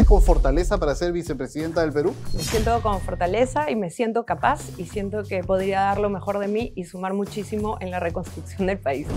sientes con fortaleza para ser vicepresidenta del Perú? Me siento con fortaleza y me siento capaz y siento que podría dar lo mejor de mí y sumar muchísimo en la reconstrucción del país.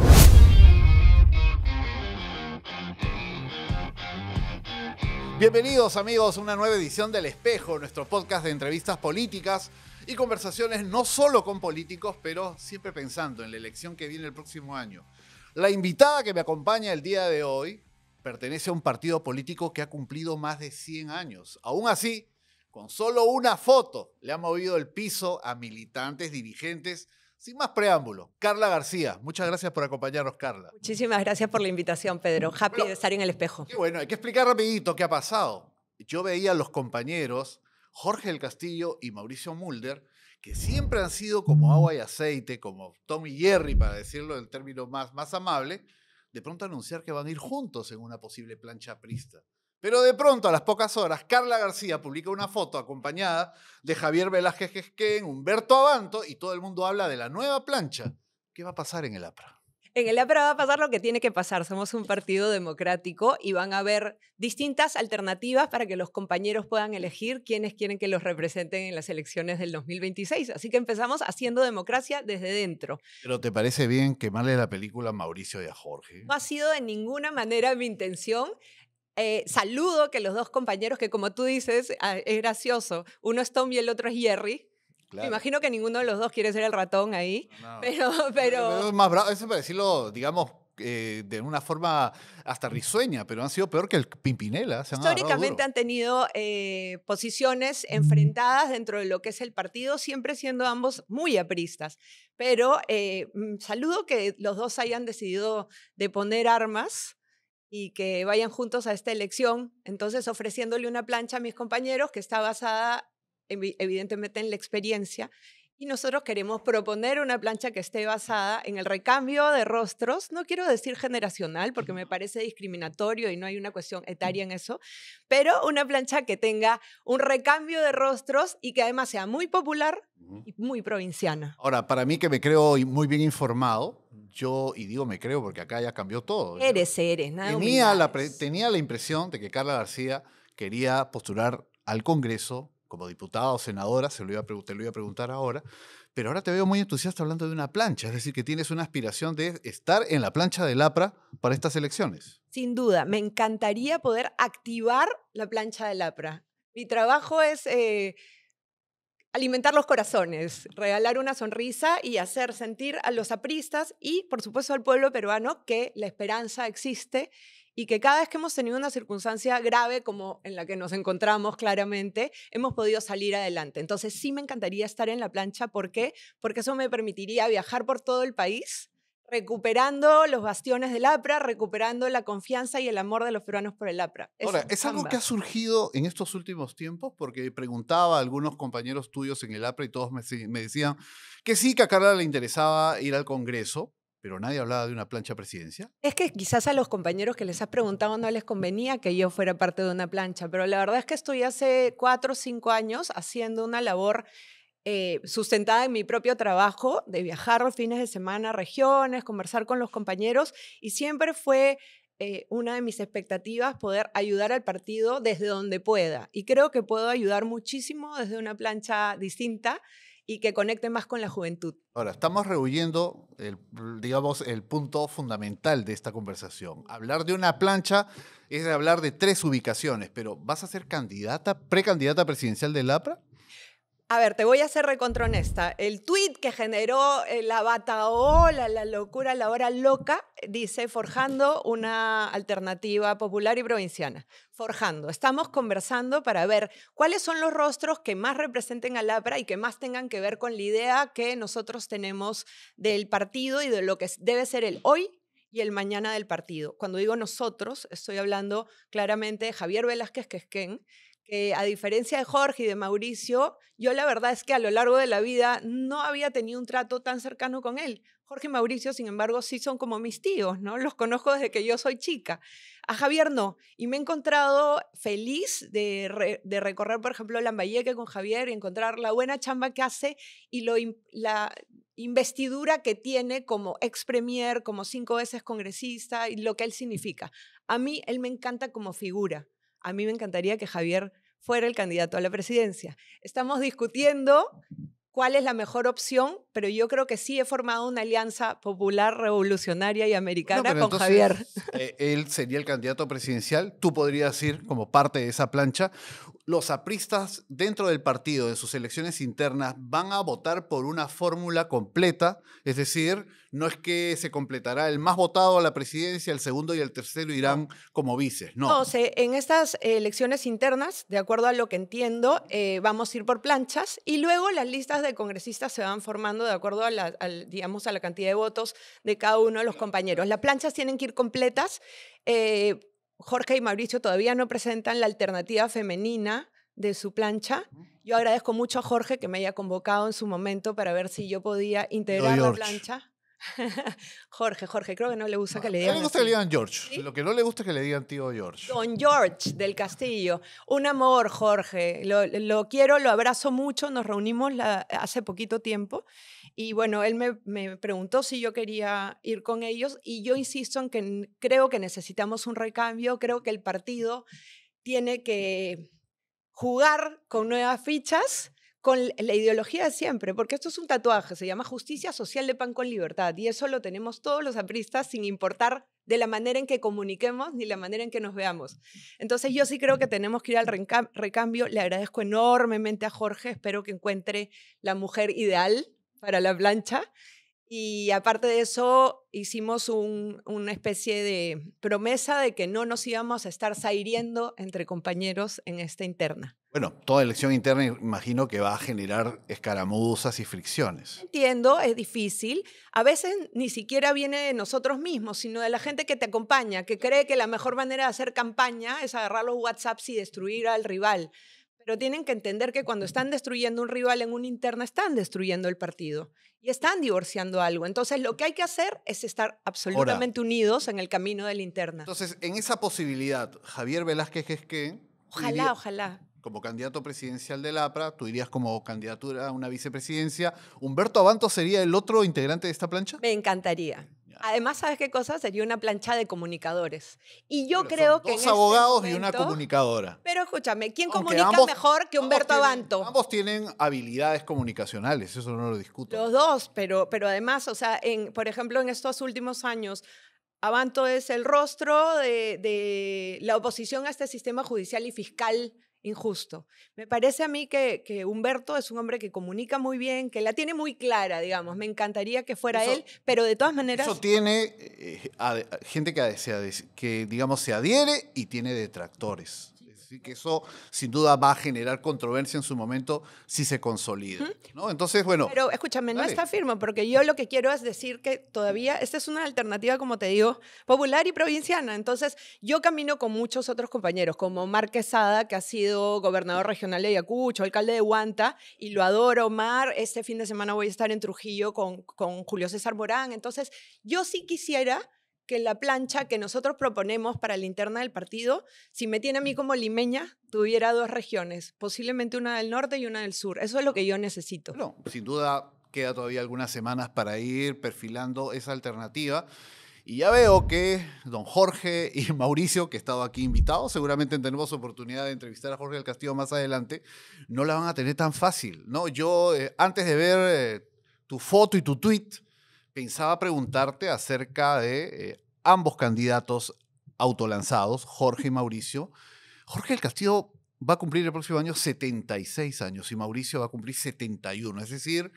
Bienvenidos amigos a una nueva edición del Espejo, nuestro podcast de entrevistas políticas y conversaciones no solo con políticos, pero siempre pensando en la elección que viene el próximo año. La invitada que me acompaña el día de hoy pertenece a un partido político que ha cumplido más de 100 años. Aún así, con solo una foto le ha movido el piso a militantes, dirigentes. Sin más preámbulo, Carla García. Muchas gracias por acompañarnos, Carla. Muchísimas gracias por la invitación, Pedro. Happy de estar en el Espejo. Qué bueno, hay que explicar rapidito qué ha pasado. Yo veía a los compañeros Jorge del Castillo y Mauricio Mulder, que siempre han sido como agua y aceite, como Tom y Jerry, para decirlo en términos más amable, de pronto anunciar que van a ir juntos en una posible plancha aprista. Pero de pronto, a las pocas horas, Carla García publica una foto acompañada de Javier Velázquez Quesquén, Humberto Abanto, y todo el mundo habla de la nueva plancha. ¿Qué va a pasar en el APRA? En el APRA va a pasar lo que tiene que pasar. Somos un partido democrático y van a haber distintas alternativas para que los compañeros puedan elegir quiénes quieren que los representen en las elecciones del 2026. Así que empezamos haciendo democracia desde dentro. ¿Pero te parece bien quemarle la película a Mauricio y a Jorge? No ha sido de ninguna manera mi intención. Saludo que los dos compañeros, que como tú dices, es gracioso, uno es Tom y el otro es Jerry. Claro. Me imagino que ninguno de los dos quiere ser el ratón ahí, No. pero Es más bravo, eso para decirlo, digamos, de una forma hasta risueña, pero han sido peor que el Pimpinela. Históricamente han tenido posiciones enfrentadas dentro de lo que es el partido, siempre siendo ambos muy apristas. Pero saludo que los dos hayan decidido de poner armas y que vayan juntos a esta elección, entonces ofreciéndole una plancha a mis compañeros que está basada evidentemente en la experiencia, y nosotros queremos proponer una plancha que esté basada en el recambio de rostros, no quiero decir generacional porque me parece discriminatorio y no hay una cuestión etaria en eso, pero una plancha que tenga un recambio de rostros y que además sea muy popular y muy provinciana. Ahora, para mí que me creo muy bien informado, y digo me creo porque acá ya cambió todo. Eres, nada tenía la impresión de que Carla García quería postular al Congreso como diputada o senadora, te lo iba a preguntar ahora, pero ahora te veo muy entusiasta hablando de una plancha, es decir, que tienes una aspiración de estar en la plancha del APRA para estas elecciones. Sin duda, me encantaría poder activar la plancha del APRA. Mi trabajo es alimentar los corazones, regalar una sonrisa y hacer sentir a los apristas y, por supuesto, al pueblo peruano que la esperanza existe y que cada vez que hemos tenido una circunstancia grave como en la que nos encontramos claramente, hemos podido salir adelante. Entonces sí me encantaría estar en la plancha. ¿Por qué? Porque eso me permitiría viajar por todo el país, recuperando los bastiones del APRA, recuperando la confianza y el amor de los peruanos por el APRA. Ahora, ¿es algo que ha surgido en estos últimos tiempos? Porque preguntaba a algunos compañeros tuyos en el APRA y todos me decían que sí, que a Carla le interesaba ir al Congreso, pero nadie hablaba de una plancha presidencial. Es que quizás a los compañeros que les has preguntado no les convenía que yo fuera parte de una plancha, pero la verdad es que estoy hace 4 o 5 años haciendo una labor sustentada en mi propio trabajo, de viajar los fines de semana a regiones, conversar con los compañeros, y siempre fue una de mis expectativas poder ayudar al partido desde donde pueda. Y creo que puedo ayudar muchísimo desde una plancha distinta y que conecte más con la juventud. Ahora, estamos rehuyendo el punto fundamental de esta conversación. Hablar de una plancha es de hablar de 3 ubicaciones, pero ¿vas a ser precandidata presidencial del APRA? A ver, te voy a ser recontra honesta. El tuit que generó la bataola, la locura, la hora loca, dice forjando una alternativa popular y provinciana. Forjando. Estamos conversando para ver cuáles son los rostros que más representen al APRA y que más tengan que ver con la idea que nosotros tenemos del partido y de lo que debe ser el hoy y el mañana del partido. Cuando digo nosotros, estoy hablando claramente de Javier Velázquez Quesquén, que a diferencia de Jorge y de Mauricio, yo la verdad es que a lo largo de la vida no había tenido un trato tan cercano con él. Jorge y Mauricio, sin embargo, sí son como mis tíos, ¿no? Los conozco desde que yo soy chica. A Javier no. Y me he encontrado feliz de recorrer, por ejemplo, Lambayeque con Javier y encontrar la buena chamba que hace y la investidura que tiene como ex premier, como 5 veces congresista y lo que él significa. A mí, él me encanta como figura. a mí me encantaría que Javier fuera el candidato a la presidencia. Estamos discutiendo cuál es la mejor opción, pero yo creo que sí he formado una alianza popular, revolucionaria y americana pero con entonces, Javier. él sería el candidato presidencial, tú podrías ir como parte de esa plancha. Los apristas dentro del partido, en sus elecciones internas, van a votar por una fórmula completa, es decir, no es que se completará el más votado a la presidencia, el segundo y el tercero irán como vices, no. No, en estas elecciones internas, de acuerdo a lo que entiendo, vamos a ir por planchas y luego las listas de congresistas se van formando de acuerdo a digamos, a la cantidad de votos de cada uno de los compañeros. Las planchas tienen que ir completas. Jorge y Mauricio todavía no presentan la alternativa femenina de su plancha. Yo agradezco mucho a Jorge que me haya convocado en su momento para ver si yo podía integrar la plancha. Jorge, creo que no le gusta que le digan A mí me gusta así. que le digan George. ¿Sí? Lo que no le gusta es que le digan tío George. Don George del Castillo. Un amor, Jorge. Lo quiero, lo abrazo mucho. Nos reunimos hace poquito tiempo. Y bueno, él me preguntó si yo quería ir con ellos. Y yo insisto en que creo que necesitamos un recambio. Creo que el partido tiene que jugar con nuevas fichas, con la ideología de siempre, porque esto es un tatuaje, se llama Justicia Social de Pan con Libertad, y eso lo tenemos todos los apristas sin importar de la manera en que comuniquemos ni la manera en que nos veamos. Entonces yo sí creo que tenemos que ir al recambio. Le agradezco enormemente a Jorge, espero que encuentre la mujer ideal para la plancha. Y aparte de eso, hicimos una especie de promesa de que no nos íbamos a estar zahiriendo entre compañeros en esta interna. Bueno, toda elección interna imagino que va a generar escaramuzas y fricciones. Entiendo, es difícil. A veces ni siquiera viene de nosotros mismos, sino de la gente que te acompaña, que cree que la mejor manera de hacer campaña es agarrar los WhatsApps y destruir al rival. Pero tienen que entender que cuando están destruyendo un rival en una interna, están destruyendo el partido y están divorciando algo. Entonces, lo que hay que hacer es estar absolutamente unidos en el camino de la interna. Entonces, en esa posibilidad, Javier Velázquez Esquén, Ojalá. Como candidato presidencial del APRA, tú irías como candidatura a una vicepresidencia. ¿Humberto Abanto sería el otro integrante de esta plancha? Me encantaría. Además, ¿sabes qué cosa? Sería una plancha de comunicadores. Y yo Pero creo son que dos en abogados este y una momento, comunicadora. Pero escúchame, ¿quién Aunque comunica mejor que Humberto Abanto? Ambos tienen habilidades comunicacionales, eso no lo discuto. Los dos, pero además, o sea, por ejemplo, en estos últimos años, Abanto es el rostro de la oposición a este sistema judicial y fiscal injusto. Me parece a mí que Humberto es un hombre que comunica muy bien, que la tiene muy clara, digamos. Me encantaría que fuera él, pero de todas maneras... Eso tiene gente que, digamos, se adhiere y tiene detractores. Así que eso sin duda va a generar controversia en su momento si se consolida, ¿no? Entonces, bueno... Pero escúchame, no está firme, porque yo lo que quiero es decir que todavía esta es una alternativa, como te digo, popular y provinciana. Entonces, yo camino con muchos otros compañeros, como Omar Quesada, que ha sido gobernador regional de Ayacucho, alcalde de Huanta, y lo adoro, Omar. Este fin de semana voy a estar en Trujillo con Julio César Morán. Entonces, yo sí quisiera que la plancha que nosotros proponemos para la interna del partido, si me tiene a mí como limeña, tuviera dos regiones, posiblemente una del norte y una del sur. Eso es lo que yo necesito. Bueno, sin duda queda todavía algunas semanas para ir perfilando esa alternativa. Y ya veo que don Jorge y Mauricio, que he estado aquí invitados, seguramente tenemos oportunidad de entrevistar a Jorge del Castillo más adelante, no la van a tener tan fácil, ¿no? Yo, antes de ver tu foto y tu tweet, pensaba preguntarte acerca de ambos candidatos autolanzados, Jorge y Mauricio. Jorge del Castillo va a cumplir el próximo año 76 años y Mauricio va a cumplir 71. Es decir,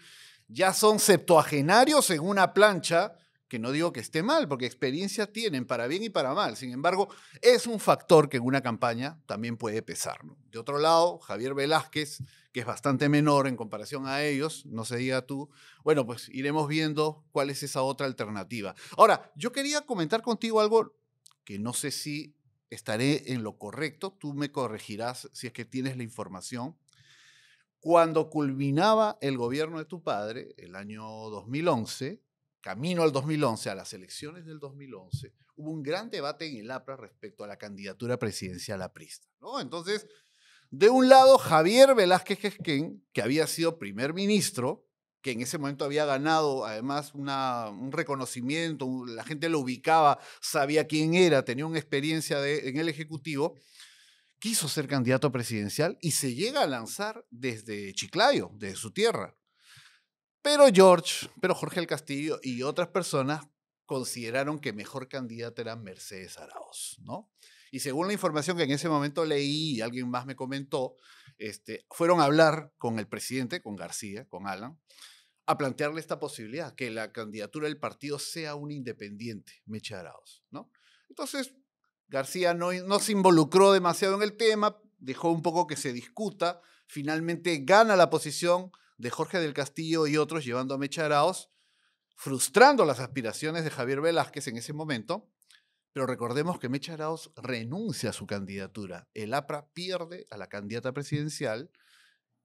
ya son septuagenarios en una plancha, que no digo que esté mal, porque experiencia tienen para bien y para mal. Sin embargo, es un factor que en una campaña también puede pesar, ¿no? De otro lado, Javier Velázquez, que es bastante menor en comparación a ellos, no se diga tú, bueno, pues iremos viendo cuál es esa otra alternativa. Ahora, yo quería comentar contigo algo que no sé si estaré en lo correcto, tú me corregirás si es que tienes la información. Cuando culminaba el gobierno de tu padre, el año 2011, camino al 2011, a las elecciones del 2011, hubo un gran debate en el APRA respecto a la candidatura presidencial aprista, ¿no? Entonces, de un lado, Javier Velázquez Esquén, que había sido primer ministro, que en ese momento había ganado además un reconocimiento, la gente lo ubicaba, sabía quién era, tenía una experiencia en el Ejecutivo, quiso ser candidato presidencial y se llega a lanzar desde Chiclayo, desde su tierra. Pero Jorge del Castillo y otras personas consideraron que mejor candidata era Mercedes Araoz, ¿no? Y según la información que en ese momento leí y alguien más me comentó, fueron a hablar con el presidente, con García, con Alan, a plantearle esta posibilidad, que la candidatura del partido sea un independiente, Meche Araoz, ¿no? Entonces, García no se involucró demasiado en el tema, dejó un poco que se discuta, finalmente gana la posición de Jorge del Castillo y otros llevando a Meche Araoz, frustrando las aspiraciones de Javier Velázquez en ese momento, pero recordemos que Meche Araoz renuncia a su candidatura. El APRA pierde a la candidata presidencial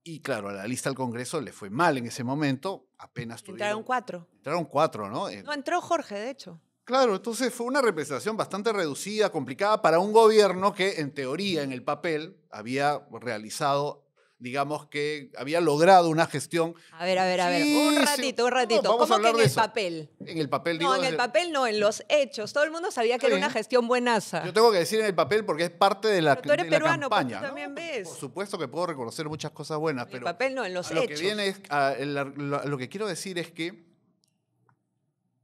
y, claro, a la lista al Congreso le fue mal en ese momento, apenas Entraron 4. Entraron 4, ¿no? No, entró Jorge, de hecho. Claro, entonces fue una representación bastante reducida, complicada para un gobierno que, en teoría, en el papel, había realizado, digamos que había logrado una gestión. A ver. Sí, Un ratito. no, vamos a ¿Cómo que hablar en de el eso. papel? En el papel, No, en el papel no, en los hechos. Todo el mundo sabía que era una gestión buenaza. Yo tengo que decir en el papel porque es parte de la, Pero tú eres de la peruano, pues, campaña. tú también ves. Por supuesto que puedo reconocer muchas cosas buenas, En el pero papel no, en los lo hechos. que viene es, lo que quiero decir es que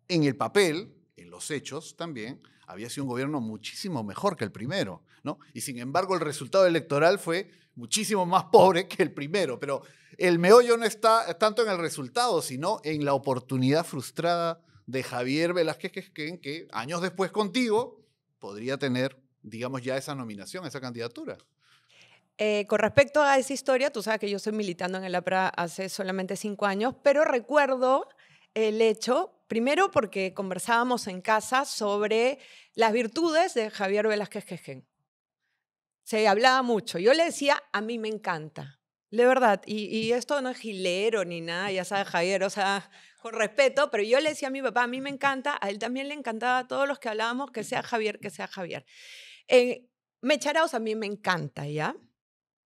en el papel, en los hechos también, había sido un gobierno muchísimo mejor que el primero, ¿no? Y sin embargo el resultado electoral fue muchísimo más pobre que el primero, pero el meollo no está tanto en el resultado, sino en la oportunidad frustrada de Javier Velázquez Quesquén, que años después contigo podría tener, digamos, ya esa nominación, esa candidatura. Con respecto a esa historia, tú sabes que yo estoy militando en el APRA hace solamente 5 años, pero recuerdo el hecho, primero porque conversábamos en casa sobre las virtudes de Javier Velázquez Quesquén. Se hablaba mucho. Yo le decía, a mí me encanta, de verdad. Y esto no es gilero ni nada, ya sabes, Javier, o sea, con respeto, pero yo le decía a mi papá, a mí me encanta, a él también le encantaba, a todos los que hablábamos, que sea Javier, que sea Javier. Meche Araoz a mí me encanta, ¿ya?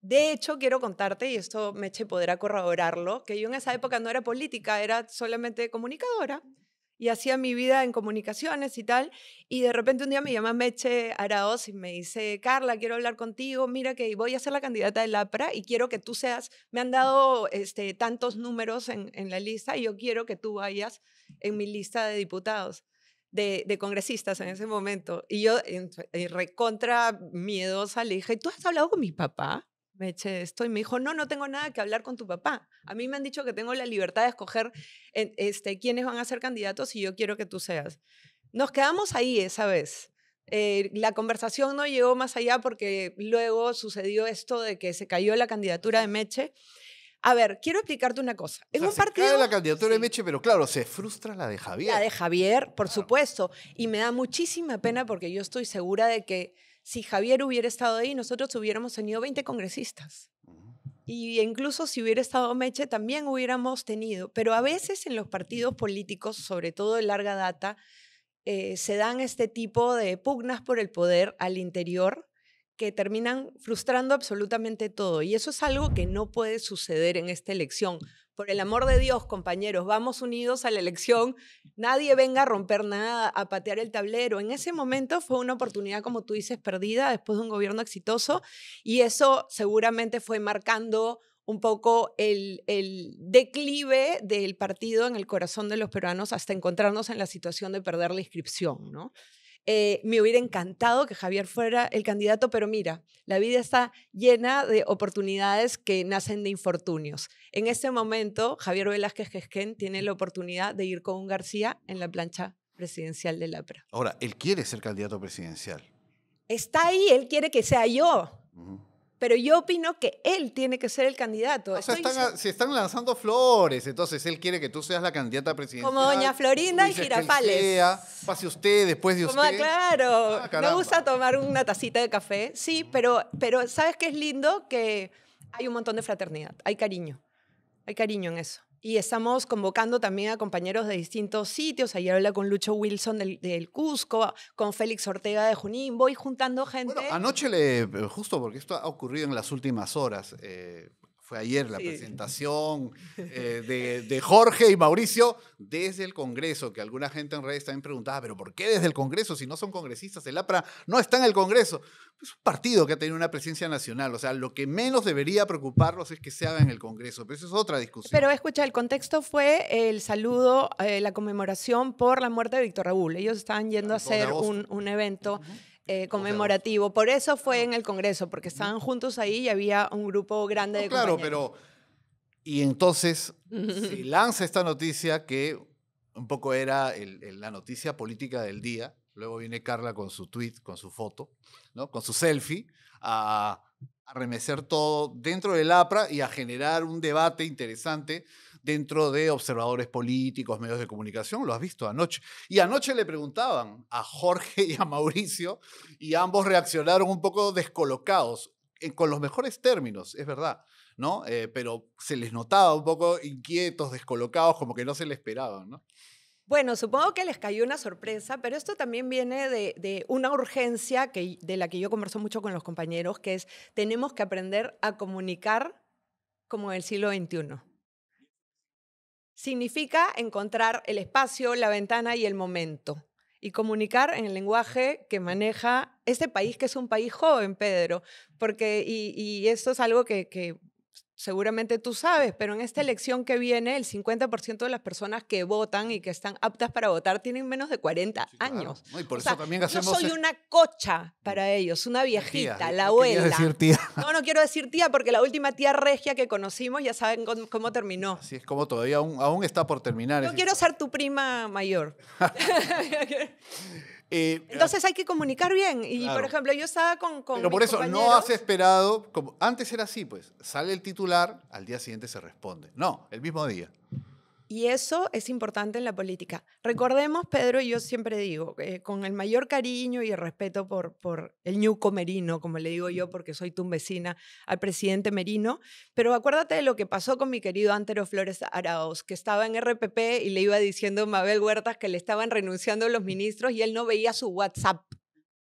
De hecho, quiero contarte, y esto Meche podrá corroborarlo, que yo en esa época no era política, era solamente comunicadora y hacía mi vida en comunicaciones y tal. Y de repente un día me llama Meche Araoz y me dice, Carla, quiero hablar contigo, mira que voy a ser la candidata del APRA y quiero que tú seas, me han dado tantos números en la lista y yo quiero que tú vayas en mi lista de diputados. De congresistas en ese momento. Y yo, recontra miedosa, le dije, ¿tú has hablado con mi papá? Me eché esto y me dijo, no tengo nada que hablar con tu papá. A mí me han dicho que tengo la libertad de escoger quiénes van a ser candidatos y yo quiero que tú seas. Nos quedamos ahí esa vez. La conversación no llegó más allá porque luego sucedió esto de que se cayó la candidatura de Meche. A ver, quiero explicarte una cosa. En un partido, se cae la candidatura de Meche, pero claro, se frustra la de Javier. La de Javier, por supuesto. Y me da muchísima pena porque yo estoy segura de que si Javier hubiera estado ahí, nosotros hubiéramos tenido 20 congresistas. Y incluso si hubiera estado Meche, también hubiéramos tenido. Pero a veces en los partidos políticos, sobre todo de larga data, se dan este tipo de pugnas por el poder al interior que terminan frustrando absolutamente todo. Y eso es algo que no puede suceder en esta elección. Por el amor de Dios, compañeros, vamos unidos a la elección. Nadie venga a romper nada, a patear el tablero. En ese momento fue una oportunidad, como tú dices, perdida después de un gobierno exitoso. Y eso seguramente fue marcando un poco el declive del partido en el corazón de los peruanos hasta encontrarnos en la situación de perder la inscripción, ¿no? Me hubiera encantado que Javier fuera el candidato, pero mira, la vida está llena de oportunidades que nacen de infortunios. En este momento, Javier Velázquez Quesquén tiene la oportunidad de ir con un García en la plancha presidencial del APRA. Ahora, él quiere ser candidato presidencial. Está ahí, él quiere que sea yo. Pero yo opino que él tiene que ser el candidato. O sea, se están lanzando flores, entonces él quiere que tú seas la candidata presidencial. Como doña Florinda y Girafales. Pase usted, después de usted. Claro, me gusta tomar una tacita de café, sí, pero ¿sabes qué es lindo? Que hay un montón de fraternidad, hay cariño en eso. Y estamos convocando también a compañeros de distintos sitios. Ayer hablé con Lucho Wilson del Cusco, con Félix Ortega de Junín. Voy juntando gente. Bueno, anoche, justo porque esto ha ocurrido en las últimas horas, fue ayer la Sí. presentación de Jorge y Mauricio desde el Congreso, que alguna gente en redes también preguntaba, ¿pero por qué desde el Congreso? Si no son congresistas, el APRA no está en el Congreso. Es un partido que ha tenido una presencia nacional, o sea, lo que menos debería preocuparlos es que se haga en el Congreso, pero eso es otra discusión. Pero escucha, el contexto fue el saludo, la conmemoración por la muerte de Víctor Raúl. Ellos estaban yendo a hacer un evento conmemorativo. Por eso fue en el Congreso, porque estaban juntos ahí y había un grupo grande de Claro, compañeros. pero... Y entonces se lanza esta noticia que un poco era la noticia política del día. Luego viene Carla con su tweet, con su foto, ¿no? Con su selfie, a remecer todo dentro del APRA y a generar un debate interesante dentro de observadores políticos, medios de comunicación. Lo has visto anoche. Y anoche le preguntaban a Jorge y a Mauricio y ambos reaccionaron un poco descolocados, con los mejores términos, es verdad, ¿no? Pero se les notaba un poco inquietos, descolocados, como que no se le esperaban, ¿no? Bueno, supongo que les cayó una sorpresa, pero esto también viene de una urgencia de la que yo converso mucho con los compañeros, que es tenemos que aprender a comunicar como en el siglo XXI. Significa encontrar el espacio, la ventana y el momento. Y comunicar en el lenguaje que maneja este país, que es un país joven, Pedro. Y esto es algo que seguramente tú sabes, pero en esta elección que viene, el 50% de las personas que votan y que están aptas para votar tienen menos de 40 Sí, claro. años. No, y por O eso sea, también yo hacemos... soy una cocha para ellos, una viejita, Tía, la no querías abuela. decir tía. No quiero decir tía porque la última tía regia que conocimos ya saben cómo terminó. Así es como todavía aún está por terminar. Yo esa quiero historia. ser tu prima mayor. Entonces hay que comunicar bien. Y, Claro. por ejemplo, yo estaba con Pero por mis eso no compañeros. has esperado, como antes era así, pues sale el titular, al día siguiente se responde. No, el mismo día. Y eso es importante en la política. Recordemos, Pedro, y yo siempre digo, con el mayor cariño y el respeto por el ñuco Merino, como le digo yo, porque soy tu vecina, al presidente Merino, pero acuérdate de lo que pasó con mi querido Antero Flores Arauz, que estaba en RPP y le iba diciendo a Mabel Huertas que le estaban renunciando los ministros y él no veía su WhatsApp.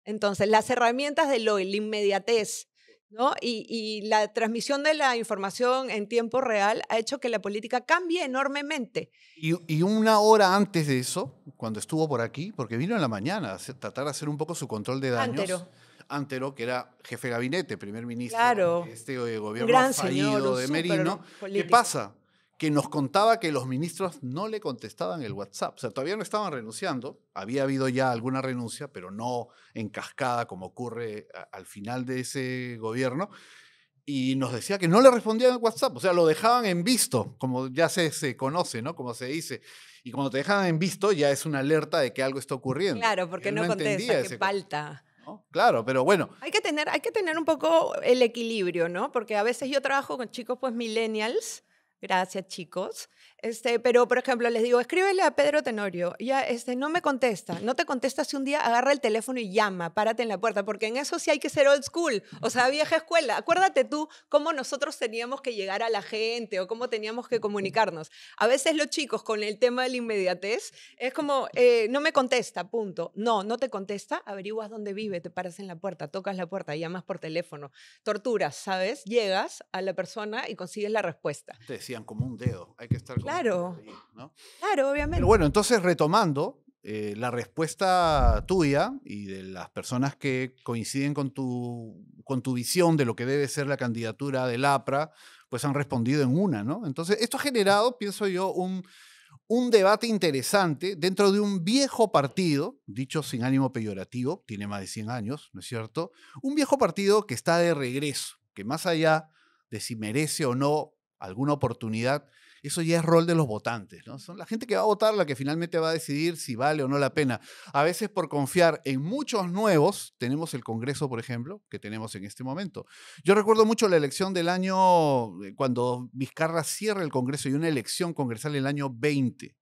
Entonces, las herramientas de la inmediatez, ¿no? Y la transmisión de la información en tiempo real ha hecho que la política cambie enormemente. Y una hora antes de eso, cuando estuvo por aquí, porque vino en la mañana a tratar de hacer un poco su control de daños. Antero, que era jefe de gabinete, primer ministro Claro, de este gobierno gran fallido señor, de un Merino. ¿Qué superpolítico. pasa? Que nos contaba que los ministros no le contestaban el WhatsApp. O sea, todavía no estaban renunciando. Había habido ya alguna renuncia, pero no en cascada como ocurre al final de ese gobierno. Y nos decía que no le respondían el WhatsApp. O sea, lo dejaban en visto, como ya se conoce, ¿no? Como se dice. Y cuando te dejan en visto ya es una alerta de que algo está ocurriendo. Claro, porque Él no entendía contesta, qué ese falta. ¿no? Claro, pero bueno. Hay que tener un poco el equilibrio, ¿no? Porque a veces yo trabajo con chicos, pues, millennials. Gracias, chicos. Pero, por ejemplo, les digo, escríbele a Pedro Tenorio. Ya, no me contesta. No te contesta si un día agarra el teléfono y llama, párate en la puerta, porque en eso sí hay que ser old school, o sea, vieja escuela. Acuérdate tú cómo nosotros teníamos que llegar a la gente o cómo teníamos que comunicarnos. A veces los chicos con el tema de la inmediatez es como, no me contesta, punto. No te contesta, averiguas dónde vive, te paras en la puerta, tocas la puerta, llamas por teléfono, torturas, ¿sabes? Llegas a la persona y consigues la respuesta. Te decían como un dedo, hay que estar como Claro, un dedo ahí, ¿no? claro, obviamente. Pero bueno, entonces retomando la respuesta tuya y de las personas que coinciden con tu visión de lo que debe ser la candidatura del APRA, pues han respondido en una, ¿no? Entonces, esto ha generado, pienso yo, un debate interesante dentro de un viejo partido, dicho sin ánimo peyorativo, tiene más de 100 años, ¿no es cierto? Un viejo partido que está de regreso, que más allá de si merece o no alguna oportunidad, eso ya es rol de los votantes, ¿no? Son la gente que va a votar la que finalmente va a decidir si vale o no la pena. A veces por confiar en muchos nuevos, tenemos el Congreso, por ejemplo, que tenemos en este momento. Yo recuerdo mucho la elección del año, cuando Vizcarra cierra el Congreso y una elección congresal el año 20.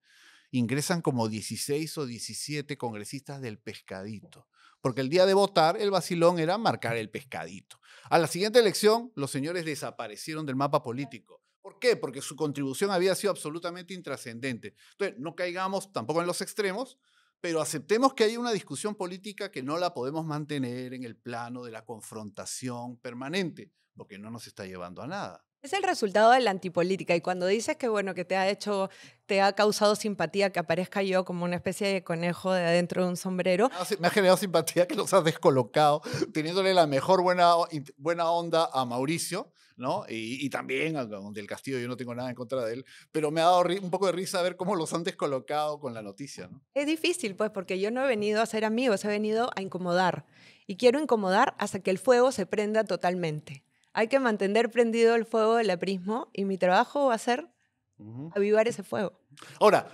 Ingresan como 16 o 17 congresistas del pescadito. Porque el día de votar, el vacilón era marcar el pescadito. A la siguiente elección, los señores desaparecieron del mapa político. ¿Por qué? Porque su contribución había sido absolutamente intrascendente. Entonces, no caigamos tampoco en los extremos, pero aceptemos que hay una discusión política que no la podemos mantener en el plano de la confrontación permanente, porque no nos está llevando a nada. Es el resultado de la antipolítica. Y cuando dices que, bueno, que te ha causado simpatía que aparezca yo como una especie de conejo de adentro de un sombrero. Me ha generado simpatía que los has descolocado, teniéndole la mejor buena onda a Mauricio, ¿no? Y también a Del Castillo, yo no tengo nada en contra de él, pero me ha dado un poco de risa ver cómo los han descolocado con la noticia, ¿no? Es difícil, pues, porque yo no he venido a ser amigos, he venido a incomodar. Y quiero incomodar hasta que el fuego se prenda totalmente. Hay que mantener prendido el fuego del aprismo y mi trabajo va a ser Ujú. avivar ese fuego. Ahora,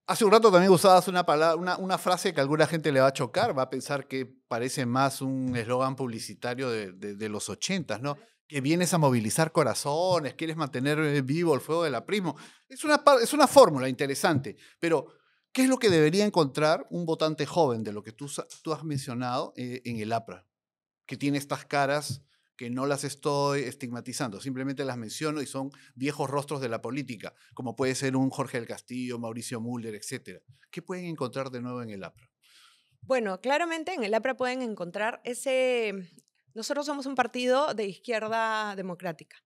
hace un rato también usabas una frase que a alguna gente le va a chocar, va a pensar que parece más un eslogan publicitario de los 80, ¿no? Que vienes a movilizar corazones, quieres mantener vivo el fuego del aprismo. Es una fórmula interesante, pero ¿qué es lo que debería encontrar un votante joven de lo que tú has mencionado en el APRA? Que tiene estas caras que no las estoy estigmatizando, simplemente las menciono y son viejos rostros de la política, como puede ser un Jorge del Castillo, Mauricio Müller, etcétera. ¿Qué pueden encontrar de nuevo en el APRA? Bueno, claramente en el APRA pueden encontrar ese... Nosotros somos un partido de izquierda democrática.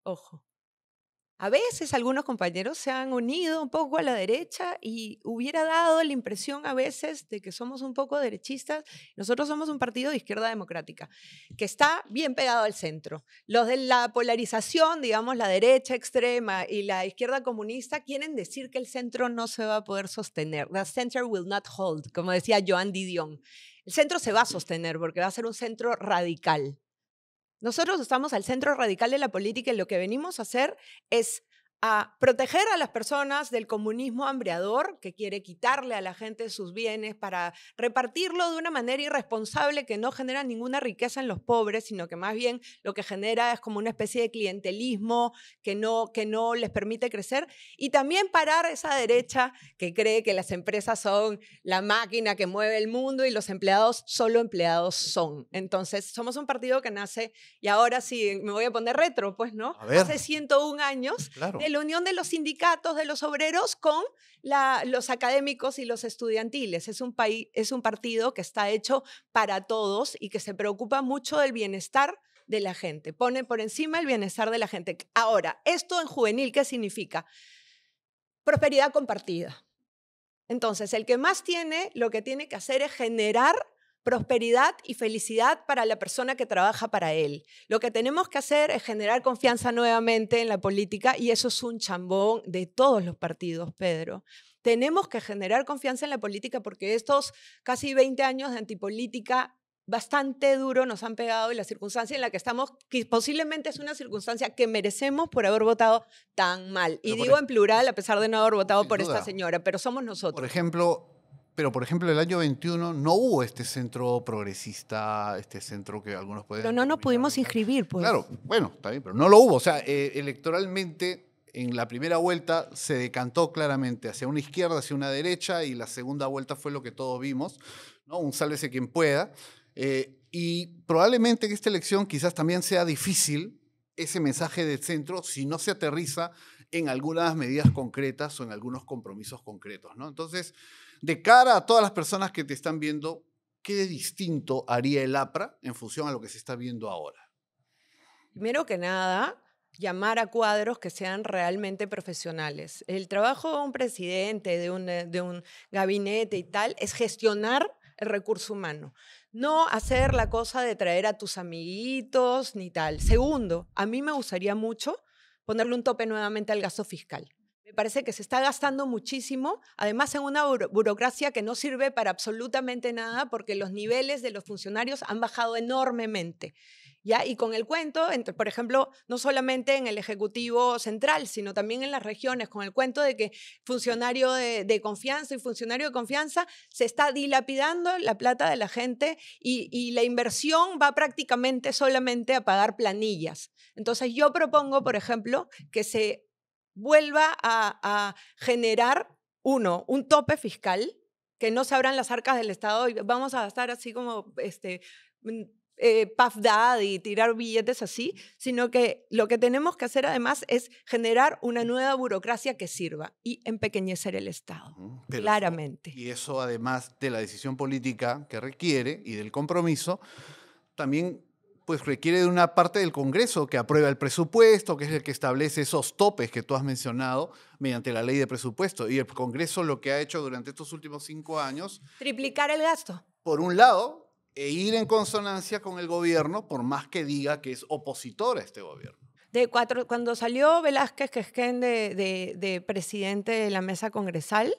Ojo. A veces algunos compañeros se han unido un poco a la derecha y hubiera dado la impresión a veces de que somos un poco derechistas. Nosotros somos un partido de izquierda democrática que está bien pegado al centro. Los de la polarización, digamos, la derecha extrema y la izquierda comunista quieren decir que el centro no se va a poder sostener. The center will not hold, como decía Joan Didion. El centro se va a sostener porque va a ser un centro radical. Nosotros estamos al centro radical de la política y lo que venimos a hacer es a proteger a las personas del comunismo hambreador que quiere quitarle a la gente sus bienes para repartirlo de una manera irresponsable que no genera ninguna riqueza en los pobres, sino que más bien lo que genera es como una especie de clientelismo que no les permite crecer. Y también parar esa derecha que cree que las empresas son la máquina que mueve el mundo y los empleados solo empleados son. Entonces, somos un partido que nace, y ahora sí, me voy a poner retro, pues, ¿no? A ver, Hace 101 años, claro. de la unión de los sindicatos, de los obreros con los académicos y los estudiantiles. Es un partido que está hecho para todos y que se preocupa mucho del bienestar de la gente, pone por encima el bienestar de la gente. Ahora, esto en juvenil, ¿qué significa? Prosperidad compartida. Entonces, el que más tiene, lo que tiene que hacer es generar prosperidad y felicidad para la persona que trabaja para él. Lo que tenemos que hacer es generar confianza nuevamente en la política y eso es un chambón de todos los partidos, Pedro. Tenemos que generar confianza en la política porque estos casi 20 años de antipolítica bastante duro nos han pegado y la circunstancia en la que estamos, que posiblemente es una circunstancia que merecemos por haber votado tan mal. Y Pero digo en plural a pesar de no haber votado sin por esta duda, señora, pero somos por nosotros. ejemplo, por ejemplo, el año 21 no hubo este centro progresista, este centro que algunos Pero pueden no nos denominar pudimos radical. inscribir, pues. Claro, bueno, está bien, pero no lo hubo. O sea, electoralmente, en la primera vuelta se decantó claramente hacia una izquierda, hacia una derecha, y la segunda vuelta fue lo que todos vimos, ¿no? Un sálvese quien pueda. Y probablemente en esta elección quizás también sea difícil ese mensaje del centro si no se aterriza en algunas medidas concretas o en algunos compromisos concretos, ¿no? Entonces, de cara a todas las personas que te están viendo, ¿qué de distinto haría el APRA en función a lo que se está viendo ahora? Primero que nada, llamar a cuadros que sean realmente profesionales. El trabajo de un presidente, de un gabinete y tal, es gestionar el recurso humano, no hacer la cosa de traer a tus amiguitos ni tal. Segundo, a mí me gustaría mucho ponerle un tope nuevamente al gasto fiscal. Me parece que se está gastando muchísimo, además en una burocracia que no sirve para absolutamente nada porque los niveles de los funcionarios han bajado enormemente. ¿Ya? Y con el cuento, por ejemplo, no solamente en el Ejecutivo Central, sino también en las regiones, con el cuento de que funcionario de confianza y funcionario de confianza se está dilapidando la plata de la gente y la inversión va prácticamente solamente a pagar planillas. Entonces yo propongo, por ejemplo, que se vuelva a generar, uno, un tope fiscal, que no se abran las arcas del Estado y vamos a gastar así como Puff Daddy y tirar billetes así, sino que lo que tenemos que hacer además es generar una nueva burocracia que sirva y empequeñecer el Estado, Pero claramente. eso además de la decisión política que requiere y del compromiso, también pues requiere de una parte del Congreso que aprueba el presupuesto, que es el que establece esos topes que tú has mencionado mediante la ley de presupuesto. Y el Congreso lo que ha hecho durante estos últimos 5 años, Triplicar el gasto. por un lado, ir en consonancia con el gobierno, por más que diga que es opositor a este gobierno. Cuando salió Velázquez Quesquén de presidente de la mesa congresal,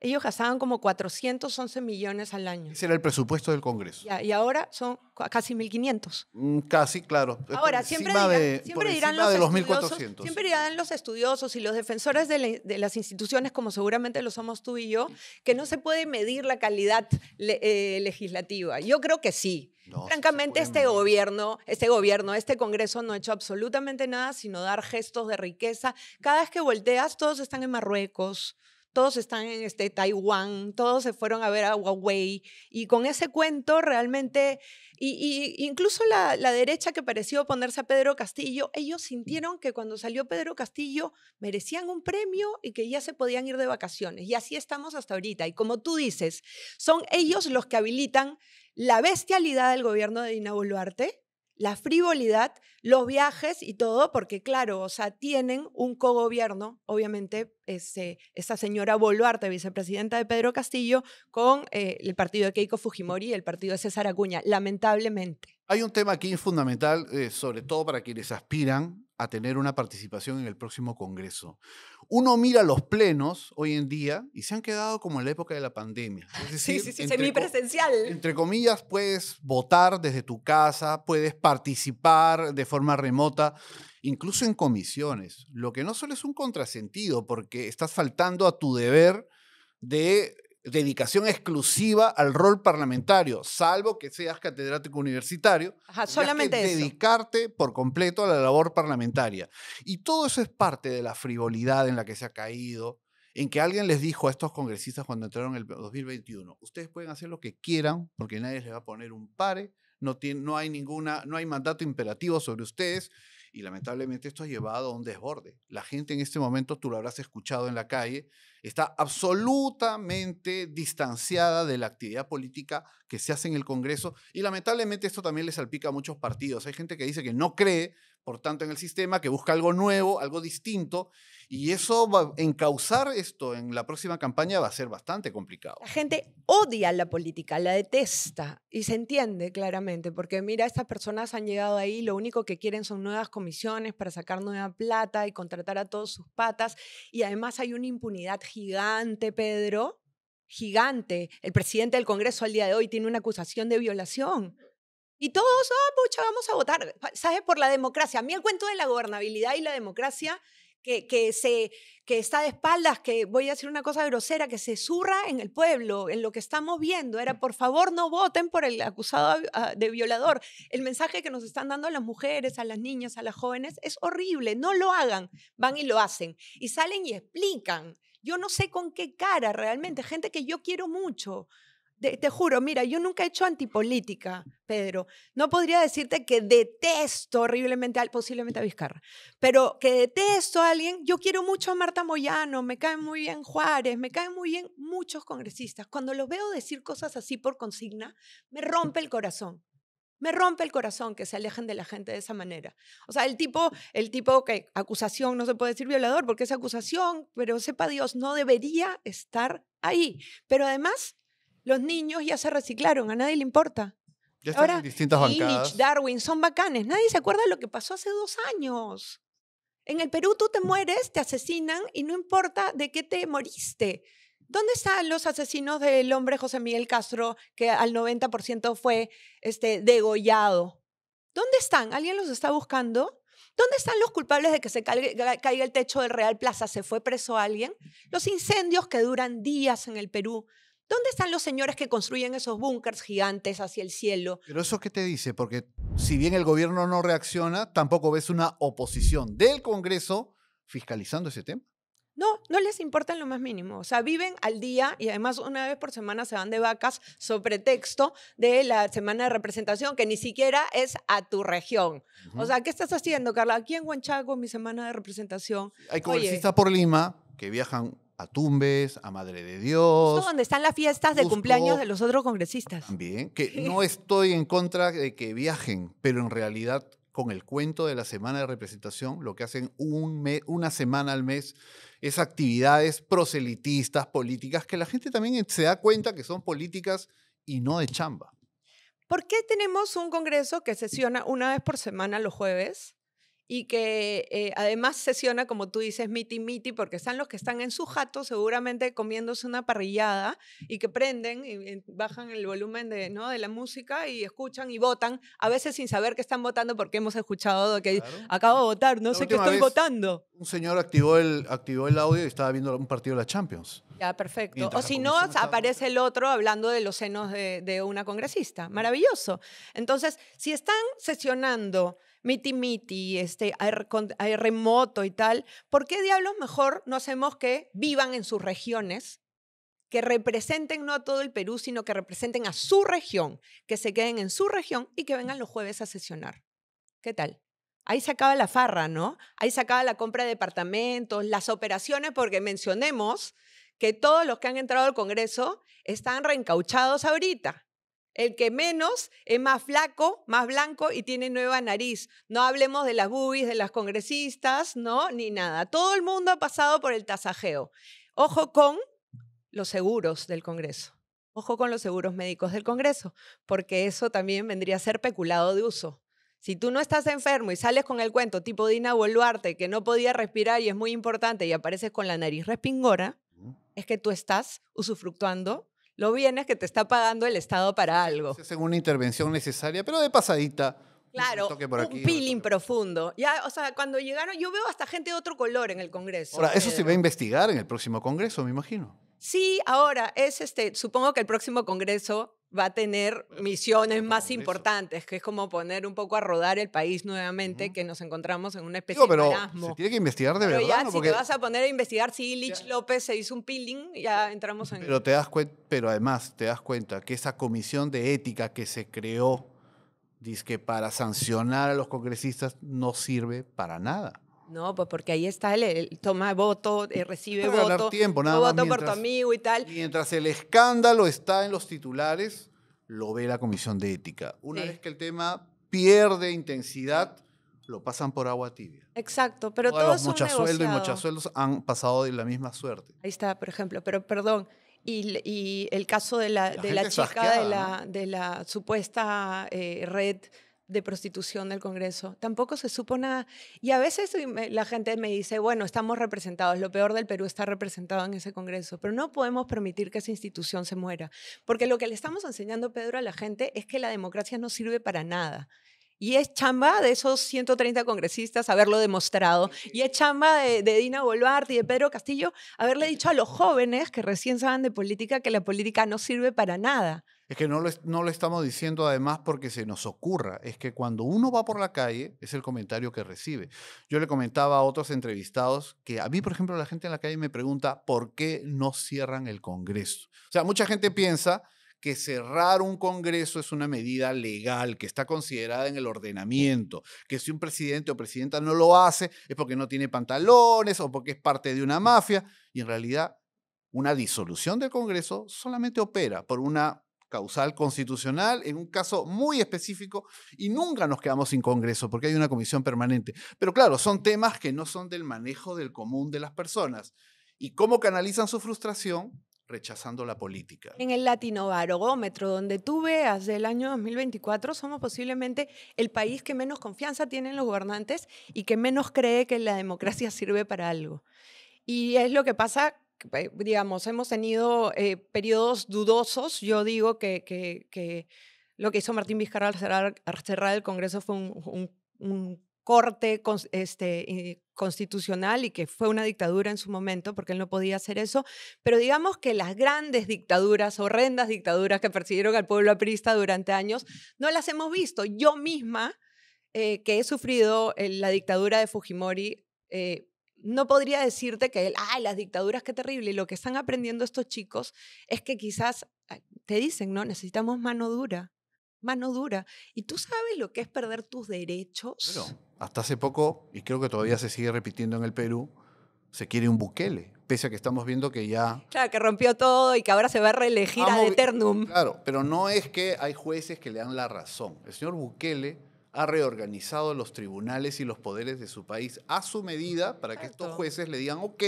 ellos gastaban como 411 millones al año. Ese era el presupuesto del Congreso. Y ahora son casi 1.500. Casi, claro. Ahora, siempre dirán los estudiosos y los defensores de las instituciones, como seguramente lo somos tú y yo, que no se puede medir la calidad legislativa. Yo creo que sí. No, Francamente, este Congreso no ha hecho absolutamente nada sino dar gestos de riqueza. Cada vez que volteas, todos están en Marruecos, todos están en Taiwán, todos se fueron a ver a Huawei, y con ese cuento realmente, incluso la derecha que pareció oponerse a Pedro Castillo, ellos sintieron que cuando salió Pedro Castillo merecían un premio y que ya se podían ir de vacaciones, y así estamos hasta ahorita. Y como tú dices, son ellos los que habilitan la bestialidad del gobierno de Dina Boluarte, la frivolidad, los viajes y todo, porque claro, o sea, tienen un cogobierno, obviamente, esa señora Boluarte, vicepresidenta de Pedro Castillo, con el partido de Keiko Fujimori y el partido de César Acuña, lamentablemente. Hay un tema aquí fundamental, sobre todo para quienes aspiran a tener una participación en el próximo Congreso. Uno mira los plenos hoy en día y se han quedado como en la época de la pandemia. Es decir, sí, semipresencial. Entre comillas, puedes votar desde tu casa, puedes participar de forma remota, incluso en comisiones, lo que no solo es un contrasentido, porque estás faltando a tu deber de dedicación exclusiva al rol parlamentario, salvo que seas catedrático universitario. Ajá, solamente eso. Dedicarte por completo a la labor parlamentaria. Y todo eso es parte de la frivolidad en la que se ha caído, en que alguien les dijo a estos congresistas cuando entraron en el 2021, ustedes pueden hacer lo que quieran porque nadie les va a poner un pare, no hay mandato imperativo sobre ustedes. Y lamentablemente esto ha llevado a un desborde. La gente en este momento, tú lo habrás escuchado en la calle, está absolutamente distanciada de la actividad política que se hace en el Congreso, y lamentablemente esto también le salpica a muchos partidos. Hay gente que dice que no cree, por tanto, en el sistema, que busca algo nuevo, algo distinto, y eso encauzar esto en la próxima campaña va a ser bastante complicado. La gente odia la política, la detesta, y se entiende claramente, porque mira, estas personas han llegado ahí, lo único que quieren son nuevas comisiones para sacar nueva plata y contratar a todos sus patas, y además hay una impunidad gigante, Pedro, gigante. El presidente del Congreso al día de hoy tiene una acusación de violación. Y todos, pucha, vamos a votar, ¿sabes? Por la democracia. A mí el cuento de la gobernabilidad y la democracia que está de espaldas, que voy a decir una cosa grosera, que se zurra en el pueblo, en lo que estamos viendo, era por favor no voten por el acusado de violador. El mensaje que nos están dando a las mujeres, a las niñas, a las jóvenes es horrible, no lo hagan, van y lo hacen. Y salen y explican. Yo no sé con qué cara realmente, gente que yo quiero mucho. Te juro, mira, yo nunca he hecho antipolítica, Pedro. No podría decirte que detesto horriblemente, posiblemente a Vizcarra, pero que detesto a alguien. Yo quiero mucho a Marta Moyano, me cae muy bien Juárez, me caen muy bien muchos congresistas. Cuando los veo decir cosas así por consigna, me rompe el corazón. Me rompe el corazón que se alejen de la gente de esa manera. O sea, el tipo que acusación, no se puede decir violador porque es acusación, pero sepa Dios, no debería estar ahí. Pero además, los niños ya se reciclaron, a nadie le importa. Ya están en distintas bancadas. Darwin, son bacanes. Nadie se acuerda de lo que pasó hace 2 años. En el Perú tú te mueres, te asesinan y no importa de qué te moriste. ¿Dónde están los asesinos del hombre José Miguel Castro que al 90% fue degollado? ¿Dónde están? ¿Alguien los está buscando? ¿Dónde están los culpables de que se caiga el techo del Real Plaza? ¿Se fue preso alguien? Los incendios que duran días en el Perú. ¿Dónde están los señores que construyen esos búnkers gigantes hacia el cielo? Pero ¿eso qué te dice? Porque si bien el gobierno no reacciona, tampoco ves una oposición del Congreso fiscalizando ese tema. No les importa en lo más mínimo. O sea, viven al día y además una vez por semana se van de vacas sobre pretexto de la semana de representación, que ni siquiera es a tu región. O sea, ¿qué estás haciendo, Carla? Aquí en Huanchaco, mi semana de representación. Hay congresistas por Lima que viajan a Tumbes, a Madre de Justo Dios, donde están las fiestas de Cusco, cumpleaños de los otros congresistas. también, que no estoy en contra de que viajen, pero en realidad con el cuento de la semana de representación, lo que hacen una semana al mes es actividades proselitistas, políticas, que la gente también se da cuenta que son políticas y no de chamba. ¿Por qué tenemos un congreso que sesiona una vez por semana los jueves y que además sesiona, como tú dices, miti, porque están los que están en su jato seguramente comiéndose una parrillada y que prenden y bajan el volumen ¿no? de la música y escuchan y votan, a veces sin saber que están votando porque hemos escuchado que Claro. acabo de votar, no La sé qué última estoy vez, votando. un señor activó el audio y estaba viendo un partido de la Champions. Ya, perfecto. Mientras O la si no, comisión estaba aparece el otro hablando de los senos de una congresista. Maravilloso. Entonces, si están sesionando miti, hay remoto y tal, ¿por qué diablos mejor no hacemos que vivan en sus regiones, que representen no a todo el Perú, sino que representen a su región, que se queden en su región y que vengan los jueves a sesionar? ¿Qué tal? Ahí se acaba la farra, ¿no? Ahí se acaba la compra de departamentos, las operaciones, porque mencionemos que todos los que han entrado al Congreso están reencauchados ahorita. El que menos es más flaco, más blanco y tiene nueva nariz. No hablemos de las boobies de las congresistas, ¿no? Ni nada. Todo el mundo ha pasado por el tasajeo. Ojo con los seguros del Congreso. Ojo con los seguros médicos del Congreso, porque eso también vendría a ser peculado de uso. Si tú no estás enfermo y sales con el cuento tipo Dina Boluarte, que no podía respirar y es muy importante, y apareces con la nariz respingora, es que tú estás usufructuando los bienes que te está pagando el Estado para algo. Se hacen una intervención necesaria, pero de pasadita. Claro, Retoque por aquí, un peeling retoque. profundo. Ya, o sea, cuando llegaron, yo veo hasta gente de otro color en el Congreso. Ahora, eso se Pedro. va a investigar en el próximo Congreso, me imagino. Sí, ahora supongo que el próximo Congreso va a tener misiones otro más congreso. importantes, que es como poner un poco a rodar el país nuevamente, Ujú. que nos encontramos en una especie Digo, de pero marasmo. se tiene que investigar de Pero verdad, ya, ¿no? si Porque, te vas a poner a investigar si Lich López se hizo un peeling, ya entramos en... pero te das cuenta, pero además te das cuenta que esa comisión de ética que se creó, dizque para sancionar a los congresistas, no sirve para nada. No, pues porque ahí está el toma voto, recibe Para ganar voto, tiempo, yo nada más voto por tu mientras- amigo y tal. Mientras el escándalo está en los titulares, lo ve la comisión de ética. Una Sí. vez que el tema pierde intensidad, lo pasan por agua tibia. Exacto, pero Todos todo los es un mochasueldos y negociado. mochasueldos han pasado de la misma suerte. Ahí está, por ejemplo, pero perdón. Y el caso de la gente está chica de asqueada, de la supuesta red de prostitución del Congreso, tampoco se supo nada. Y a veces la gente me dice, bueno, estamos representados, lo peor del Perú está representado en ese Congreso, pero no podemos permitir que esa institución se muera, porque lo que le estamos enseñando, Pedro, a la gente es que la democracia no sirve para nada. Y es chamba de esos 130 congresistas haberlo demostrado. Y es chamba de Dina Boluarte y de Pedro Castillo haberle dicho a los jóvenes que recién saben de política que la política no sirve para nada. Es que no lo estamos diciendo además porque se nos ocurra, es que cuando uno va por la calle es el comentario que recibe. Yo le comentaba a otros entrevistados que a mí, por ejemplo, la gente en la calle me pregunta ¿por qué no cierran el Congreso? O sea, mucha gente piensa que cerrar un Congreso es una medida legal, que está considerada en el ordenamiento, que si un presidente o presidenta no lo hace es porque no tiene pantalones o porque es parte de una mafia, y en realidad una disolución del Congreso solamente opera por una causal constitucional en un caso muy específico y nunca nos quedamos sin Congreso porque hay una comisión permanente. Pero claro, son temas que no son del manejo del común de las personas. ¿Y cómo canalizan su frustración? Rechazando la política. En el Latinobarómetro, donde tú veas del año 2024, somos posiblemente el país que menos confianza tienen los gobernantes y que menos cree que la democracia sirve para algo. Y es lo que pasa, digamos, hemos tenido periodos dudosos. Yo digo que lo que hizo Martín Vizcarra al cerrar el Congreso fue un corte constitucional y que fue una dictadura en su momento, porque él no podía hacer eso. Pero digamos que las grandes dictaduras, horrendas dictaduras que persiguieron al pueblo aprista durante años, no las hemos visto. Yo misma, que he sufrido la dictadura de Fujimori, no podría decirte que ay, las dictaduras, qué terrible. Y lo que están aprendiendo estos chicos es que quizás te dicen, ¿no? Necesitamos mano dura. Mano dura. ¿Y tú sabes lo que es perder tus derechos? Bueno, hasta hace poco, y creo que todavía se sigue repitiendo en el Perú, se quiere un Bukele, pese a que estamos viendo que ya... Claro, que rompió todo y que ahora se va a reelegir ad eternum. Claro, pero no es que hay jueces que le dan la razón. El señor Bukele ha reorganizado los tribunales y los poderes de su país a su medida para que estos jueces le digan ok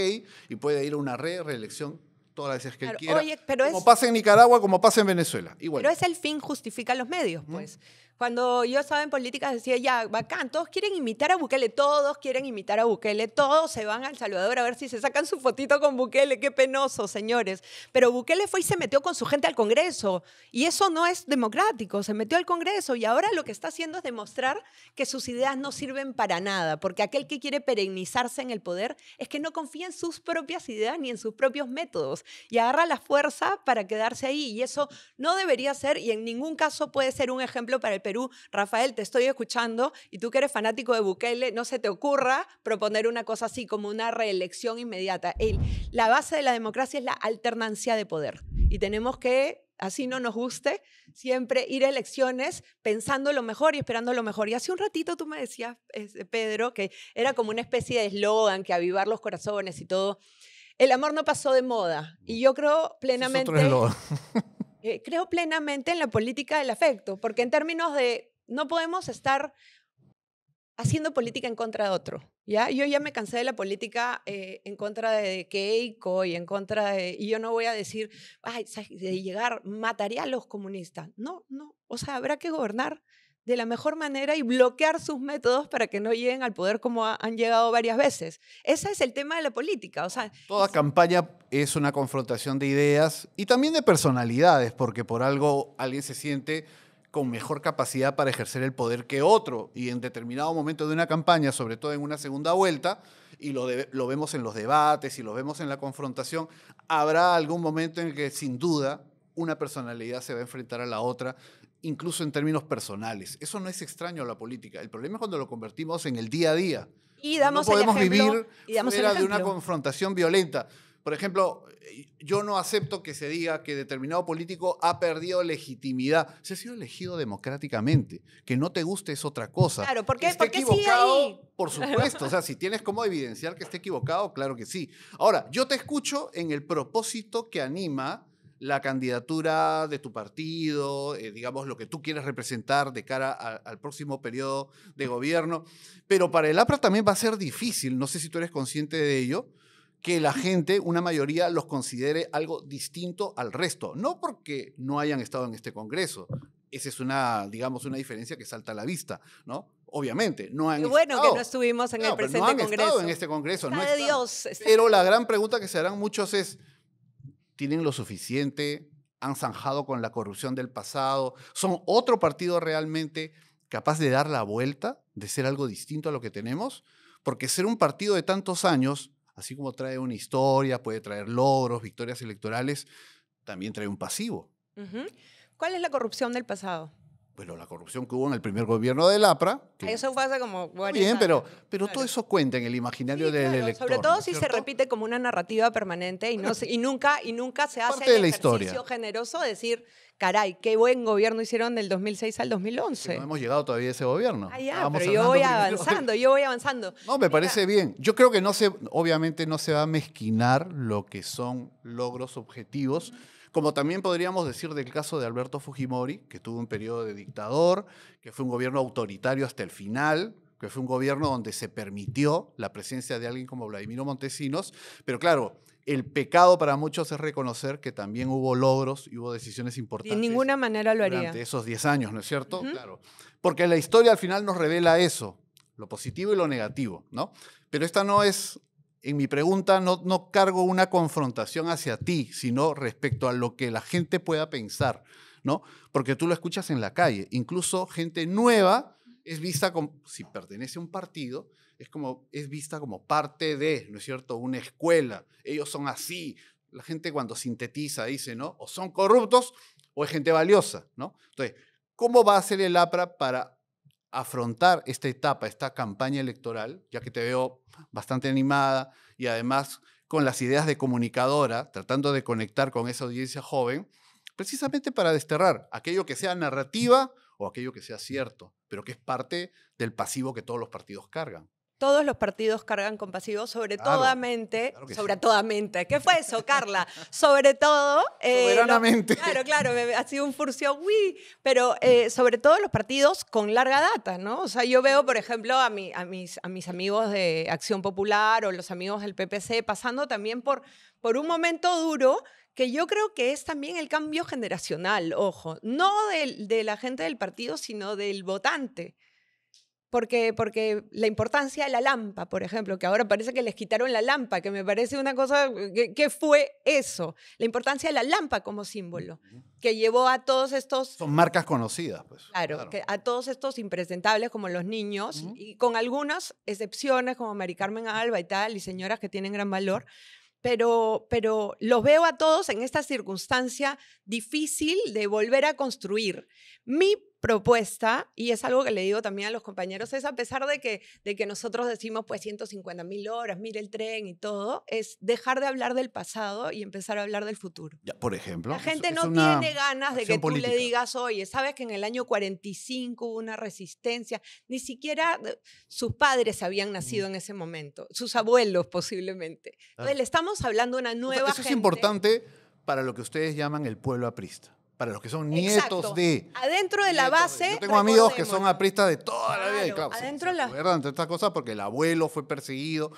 y puede ir a una reelección todas las veces que él quiera. Oye, pero como pasa en Nicaragua, como pasa en Venezuela. Igual. Pero es el fin justifica los medios, pues. Cuando yo estaba en política decía, ya, bacán, todos quieren imitar a Bukele, todos quieren imitar a Bukele, todos se van a El Salvador a ver si se sacan su fotito con Bukele, qué penoso, señores. Pero Bukele fue y se metió con su gente al Congreso, y eso no es democrático, se metió al Congreso, y ahora lo que está haciendo es demostrar que sus ideas no sirven para nada, porque aquel que quiere perennizarse en el poder es que no confía en sus propias ideas ni en sus propios métodos, y agarra la fuerza para quedarse ahí, y eso no debería ser, y en ningún caso puede ser un ejemplo para el Perú. Rafael, te estoy escuchando y tú que eres fanático de Bukele, no se te ocurra proponer una cosa así como una reelección inmediata. La base de la democracia es la alternancia de poder y tenemos que, así no nos guste, siempre ir a elecciones pensando lo mejor y esperando lo mejor. Y hace un ratito tú me decías, Pedro, que era como una especie de eslogan, que avivar los corazones y todo. El amor no pasó de moda y yo creo plenamente... creo plenamente en la política del afecto, porque en términos de no podemos estar haciendo política en contra de otro, ¿ya? Yo ya me cansé de la política en contra de Keiko y en contra de... Y yo no voy a decir, ay, de llegar, mataré a los comunistas. No, no, o sea, habrá que gobernar de la mejor manera y bloquear sus métodos para que no lleguen al poder como han llegado varias veces. Ese es el tema de la política. O sea, toda campaña es una confrontación de ideas y también de personalidades, porque por algo alguien se siente con mejor capacidad para ejercer el poder que otro. Y en determinado momento de una campaña, sobre todo en una segunda vuelta, y lo vemos en los debates y lo vemos en la confrontación, habrá algún momento en el que sin duda una personalidad se va a enfrentar a la otra, incluso en términos personales. Eso no es extraño a la política. El problema es cuando lo convertimos en el día a día. Y damos no podemos el ejemplo, vivir fuera de una confrontación violenta. Por ejemplo, yo no acepto que se diga que determinado político ha perdido legitimidad. Se ha sido elegido democráticamente. Que no te guste es otra cosa. Claro, ¿por qué? Que esté equivocado, sigue ahí? por supuesto. O sea, si tienes cómo evidenciar que esté equivocado, claro que sí. Ahora, yo te escucho en el propósito que anima la candidatura de tu partido, digamos, lo que tú quieres representar de cara al próximo periodo de gobierno. Pero para el APRA también va a ser difícil, no sé si tú eres consciente de ello, que la gente, una mayoría, los considere algo distinto al resto. No porque no hayan estado en este Congreso. Esa es una, digamos, una diferencia que salta a la vista, ¿no? Obviamente, no han estado. Qué bueno que no estuvimos en el presente no han Congreso. estado en este Congreso. Está de Dios. Pero la gran pregunta que se harán muchos es, ¿tienen lo suficiente? ¿Han zanjado con la corrupción del pasado? ¿Son otro partido realmente capaz de dar la vuelta, de ser algo distinto a lo que tenemos? Porque ser un partido de tantos años, así como trae una historia, puede traer logros, victorias electorales, también trae un pasivo. ¿Cuál es la corrupción del pasado? Bueno, la corrupción que hubo en el primer gobierno del APRA. Eso fue hace como bien, pero claro, todo eso cuenta en el imaginario del elector. Sobre todo ¿no si se repite como una narrativa permanente y, y nunca se hace el el ejercicio historia generoso de decir, caray, qué buen gobierno hicieron del 2006 al 2011. No hemos llegado todavía a ese gobierno. Pero yo voy avanzando. No, me parece bien. Yo creo que obviamente no se va a mezquinar lo que son logros objetivos, como también podríamos decir del caso de Alberto Fujimori, que tuvo un periodo de dictador, que fue un gobierno autoritario hasta el final, que fue un gobierno donde se permitió la presencia de alguien como Vladimiro Montesinos, pero claro, el pecado para muchos es reconocer que también hubo logros y hubo decisiones importantes. De ninguna manera lo haría. Durante esos 10 años, ¿no es cierto? Claro. Porque la historia al final nos revela eso, lo positivo y lo negativo, ¿no? Pero esta no es... En mi pregunta no cargo una confrontación hacia ti, sino respecto a lo que la gente pueda pensar, ¿no? Porque tú lo escuchas en la calle. Incluso gente nueva es vista como, si pertenece a un partido, es vista como parte de, ¿no es cierto?, una escuela. Ellos son así. La gente cuando sintetiza dice, ¿no? O son corruptos o es gente valiosa, ¿no? Entonces, ¿cómo va a ser el APRA para afrontar esta etapa, esta campaña electoral, ya que te veo bastante animada y además con las ideas de comunicadora, tratando de conectar con esa audiencia joven, precisamente para desterrar aquello que sea narrativa o aquello que sea cierto, pero que es parte del pasivo que todos los partidos cargan? todos los partidos cargan con pasivos, sobre Claro, toda mente, claro que sobre sí. toda mente. ¿Qué fue eso, Carla? Sobre todo... Soberanamente. Claro, ha sido un furcio, uy, pero sobre todo los partidos con larga data, ¿no? O sea, yo veo, por ejemplo, a mis amigos de Acción Popular o los amigos del PPC pasando también por un momento duro que yo creo que es también el cambio generacional, ojo, no de la gente del partido, sino del votante. Porque la importancia de la lampa, por ejemplo, que ahora parece que les quitaron la lampa, que me parece una cosa, ¿qué fue eso? La importancia de la lampa como símbolo, que llevó a todos estos, Son marcas conocidas, pues. claro, que a todos estos impresentables como los niños, y con algunas excepciones como Mari Carmen Alba y tal, y señoras que tienen gran valor, pero los veo a todos en esta circunstancia difícil de volver a construir. Mi propuesta, y es algo que le digo también a los compañeros, es a pesar de que nosotros decimos pues 150.000 horas, mire el tren y todo, es dejar de hablar del pasado y empezar a hablar del futuro. Ya, por ejemplo. La gente es no una tiene ganas de que acción tú política. le digas, oye, sabes que en el año 45 hubo una resistencia, ni siquiera sus padres habían nacido en ese momento, sus abuelos posiblemente. Entonces le estamos hablando a una O sea, nueva eso es gente. importante para lo que ustedes llaman el pueblo aprista. Para los que son nietos Exacto. de... Adentro de la base, Yo tengo amigos que son recordémoslo. apristas de toda la vida y Claro, claro, adentro se la- acuerdan de estas cosas porque el abuelo fue perseguido.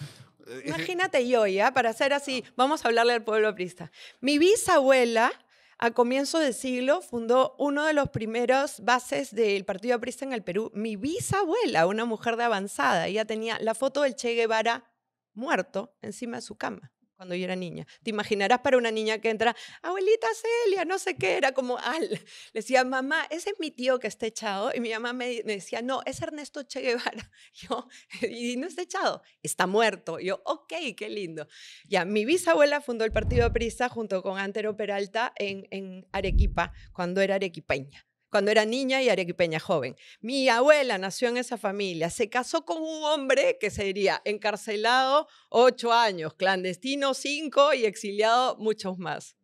Imagínate yo, ¿ya? Para hacer así, vamos a hablarle al pueblo aprista. Mi bisabuela, a comienzos del siglo, fundó uno de los primeros bases del partido aprista en el Perú. Mi bisabuela, una mujer de avanzada, ella tenía la foto del Che Guevara muerto encima de su cama cuando yo era niña. Te imaginarás para una niña que entra, abuelita Celia, no sé qué, era como, le decía, mamá, ese es mi tío que está echado. Y mi mamá me decía, no, es Ernesto Che Guevara. Yo, y no está echado, está muerto. Yo, ok, qué lindo. Ya, mi bisabuela fundó el partido aprista junto con Antero Peralta en Arequipa, cuando era arequipeña. Cuando era niña y arequipeña joven. Mi abuela nació en esa familia, se casó con un hombre que sería encarcelado 8 años, clandestino 5 y exiliado muchos más.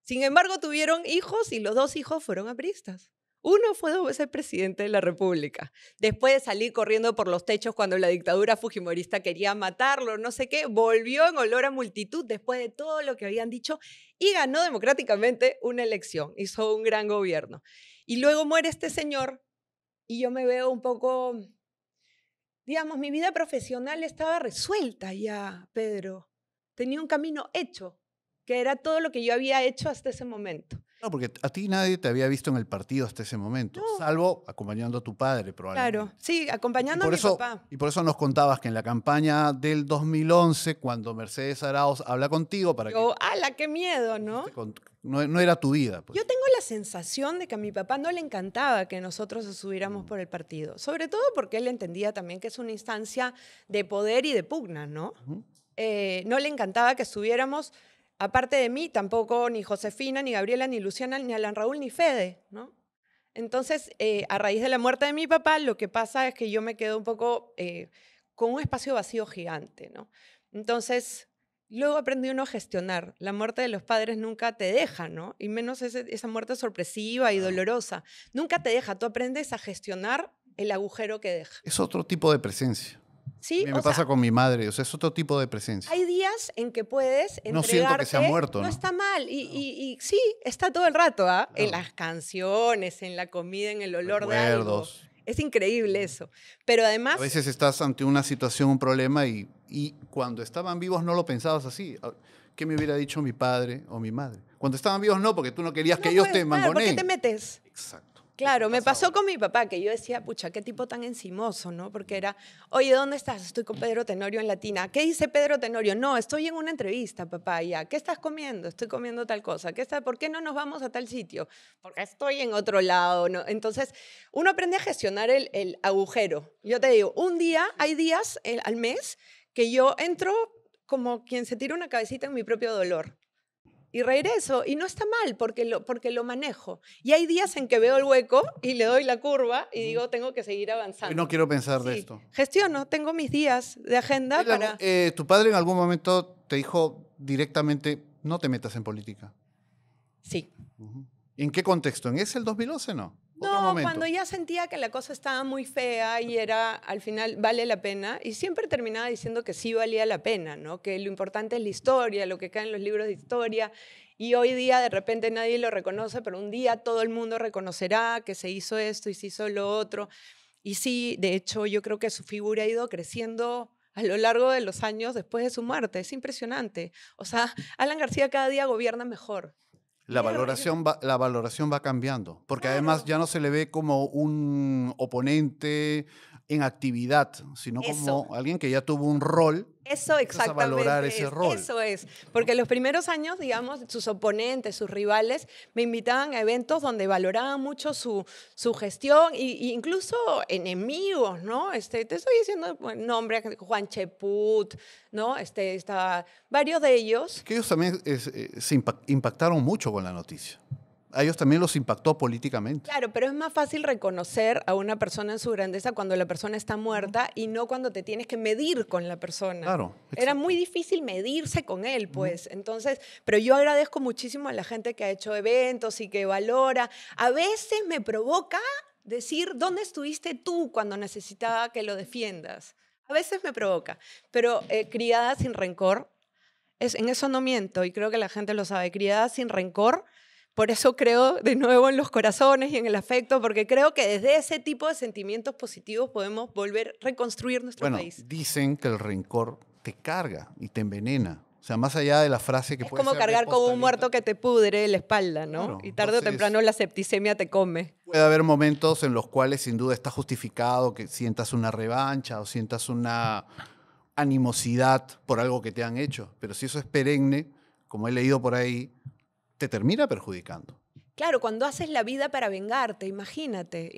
Sin embargo, tuvieron hijos y los 2 hijos fueron apristas. Uno fue 2 veces presidente de la República. Después de salir corriendo por los techos cuando la dictadura fujimorista quería matarlo, no sé qué, volvió en olor a multitud después de todo lo que habían dicho y ganó democráticamente una elección. Hizo un gran gobierno. Y luego muere este señor y yo me veo un poco, digamos, mi vida profesional estaba resuelta ya, Pedro. Tenía un camino hecho, que era todo lo que yo había hecho hasta ese momento. No, porque a ti nadie te había visto en el partido hasta ese momento, No. salvo acompañando a tu padre probablemente. Claro, sí, acompañando Y a por mi eso, papá. y por eso nos contabas que en la campaña del 2011, cuando Mercedes Arauz habla contigo para Yo, ¡ala, qué miedo!, ¿no? no era tu vida. Pues. Yo tengo la sensación de que a mi papá no le encantaba que nosotros nos subiéramos por el partido, sobre todo porque él entendía también que es una instancia de poder y de pugna, ¿no? No le encantaba que estuviéramos, aparte de mí, tampoco ni Josefina, ni Gabriela, ni Luciana, ni Alan Raúl, ni Fede, ¿no? Entonces, a raíz de la muerte de mi papá, lo que pasa es que yo me quedo un poco con un espacio vacío gigante, ¿no? Entonces, luego aprendí uno a gestionar. La muerte de los padres nunca te deja, ¿no? Y menos esa muerte sorpresiva y dolorosa. Nunca te deja. Tú aprendes a gestionar el agujero que deja. Es otro tipo de presencia. ¿Sí? A mí me pasa con mi madre, o sea, es otro tipo de presencia. Hay días en que puedes entregarte. No siento que se ha muerto, ¿no? No está mal. Y sí, está todo el rato, ¿ah? Claro. En las canciones, en la comida, en el olor Recuerdos. de algo. Es increíble eso. Pero además... A veces estás ante una situación, un problema, y cuando estaban vivos no lo pensabas así. ¿Qué me hubiera dicho mi padre o mi madre? Cuando estaban vivos no, porque tú no querías que ellos te mangoneen. Claro, ¿por qué te metes? Exacto. Claro, me pasó con mi papá, que yo decía, pucha, qué tipo tan encimoso, ¿no? Porque era, oye, ¿dónde estás? Estoy con Pedro Tenorio en Latina. ¿Qué dice Pedro Tenorio? No, estoy en una entrevista, papá, ya. ¿Qué estás comiendo? Estoy comiendo tal cosa. ¿Por qué no nos vamos a tal sitio? Porque estoy en otro lado, ¿no? Entonces, uno aprende a gestionar el agujero. Yo te digo, hay días al mes que yo entro como quien se tira una cabecita en mi propio dolor. Y regreso, y no está mal porque lo manejo. Y hay días en que veo el hueco y le doy la curva y digo, tengo que seguir avanzando. Hoy no quiero pensar de esto. Gestiono, tengo mis días de agenda para... ¿Tu padre en algún momento te dijo directamente, no te metas en política? Sí. ¿En qué contexto? ¿En ese el 2011 no? Otro No, momento. cuando ya sentía que la cosa estaba muy fea y era, al final, vale la pena. Y siempre terminaba diciendo que sí valía la pena, ¿no? Que lo importante es la historia, lo que cae en los libros de historia. Y hoy día de repente nadie lo reconoce, pero un día todo el mundo reconocerá que se hizo esto y se hizo lo otro. Y sí, de hecho, yo creo que su figura ha ido creciendo a lo largo de los años después de su muerte. Es impresionante. O sea, Alan García cada día gobierna mejor. La Y valoración la valoración va cambiando, porque además claro, ya no se le ve como un oponente en actividad, sino eso. como alguien que ya tuvo un rol Eso y empiezas a valorar exactamente ese es, rol. eso es. Porque los primeros años, digamos, sus oponentes, sus rivales, me invitaban a eventos donde valoraban mucho su gestión y incluso enemigos, ¿no? Te estoy diciendo nombres, Juan Cheput, ¿no? Varios de Es ellos. que ellos también se impactaron mucho con la noticia. A ellos también los impactó políticamente. Claro, pero es más fácil reconocer a una persona en su grandeza cuando la persona está muerta y no cuando te tienes que medir con la persona. Claro, Era exacto. muy difícil medirse con él, pues. Entonces, pero yo agradezco muchísimo a la gente que ha hecho eventos y que valora. A veces me provoca decir, ¿dónde estuviste tú cuando necesitaba que lo defiendas? A veces me provoca, pero criada sin rencor, en eso no miento y creo que la gente lo sabe, criada sin rencor. Por eso creo de nuevo en los corazones y en el afecto, porque creo que desde ese tipo de sentimientos positivos podemos volver a reconstruir nuestro Bueno, país. dicen que el rencor te carga y te envenena. O sea, más allá de la frase que Es puede como ser de cargar con un postalito, muerto que te pudre la espalda, ¿no? claro, Y tarde o entonces temprano la septicemia te come. puede haber momentos en los cuales sin duda está justificado que sientas una revancha o sientas una animosidad por algo que te han hecho. Pero si eso es perenne, como he leído por ahí, te termina perjudicando. Claro, cuando haces la vida para vengarte, imagínate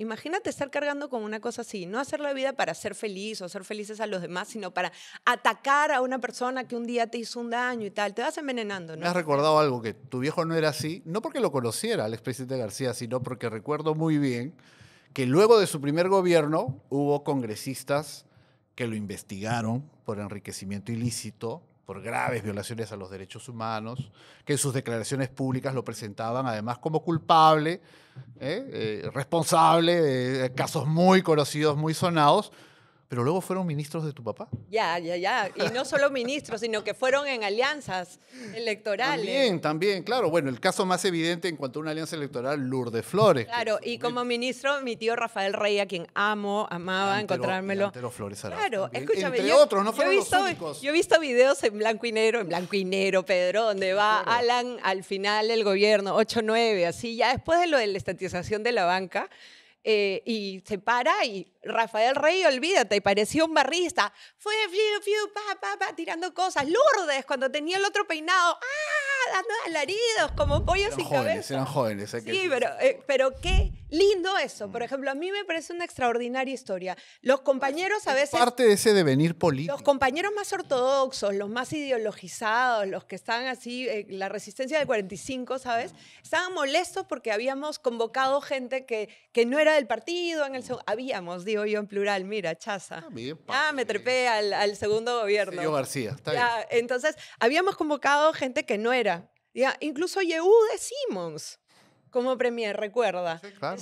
estar cargando con una cosa así, no hacer la vida para ser feliz o hacer felices a los demás, sino para atacar a una persona que un día te hizo un daño y tal, te vas envenenando, Me has ¿no? recordado algo, que tu viejo no era así, no porque lo conociera al expresidente García, sino porque recuerdo muy bien que luego de su primer gobierno hubo congresistas que lo investigaron por enriquecimiento ilícito, por graves violaciones a los derechos humanos, que en sus declaraciones públicas lo presentaban además como culpable, responsable de casos muy conocidos, muy sonados, pero luego fueron ministros de tu papá. Ya. Y no solo ministros, sino que fueron en alianzas electorales. También, claro. Bueno, el caso más evidente en cuanto a una alianza electoral, Lourdes Flores. Que en Claro, su y como momento- ministro, mi tío Rafael Rey, a quien amaba y encontrármelo. Antero Flores Arau Claro, también. escúchame, Entre otros, no yo he fueron los visto, únicos. yo he visto videos en blanco y negro, Pedro, donde va Claro. Alan al final del gobierno, 8-9, así, ya después de lo de la estatización de la banca, y se para y Rafael Rey, olvídate, y parecía un barrista. Fue fiu, fiu, pa, tirando cosas. Lourdes, cuando tenía el otro peinado, dando alaridos como pollo sin cabeza. Eran jóvenes. Hay que Sí, decir. pero qué lindo eso. Por ejemplo, a mí me parece una extraordinaria historia. Los compañeros a Es veces, parte de ese devenir los político. compañeros más ortodoxos, los más ideologizados, los que estaban así, la resistencia del 45, ¿sabes? Estaban molestos porque habíamos convocado gente que no era del partido. Habíamos, digo yo en plural, mira, chaza. También, Ya me trepé al segundo gobierno. Sergio García, está bien. Ya, entonces, habíamos convocado gente que no era. Ya, incluso Yehude Simons como premier, recuerda. Sí, claro.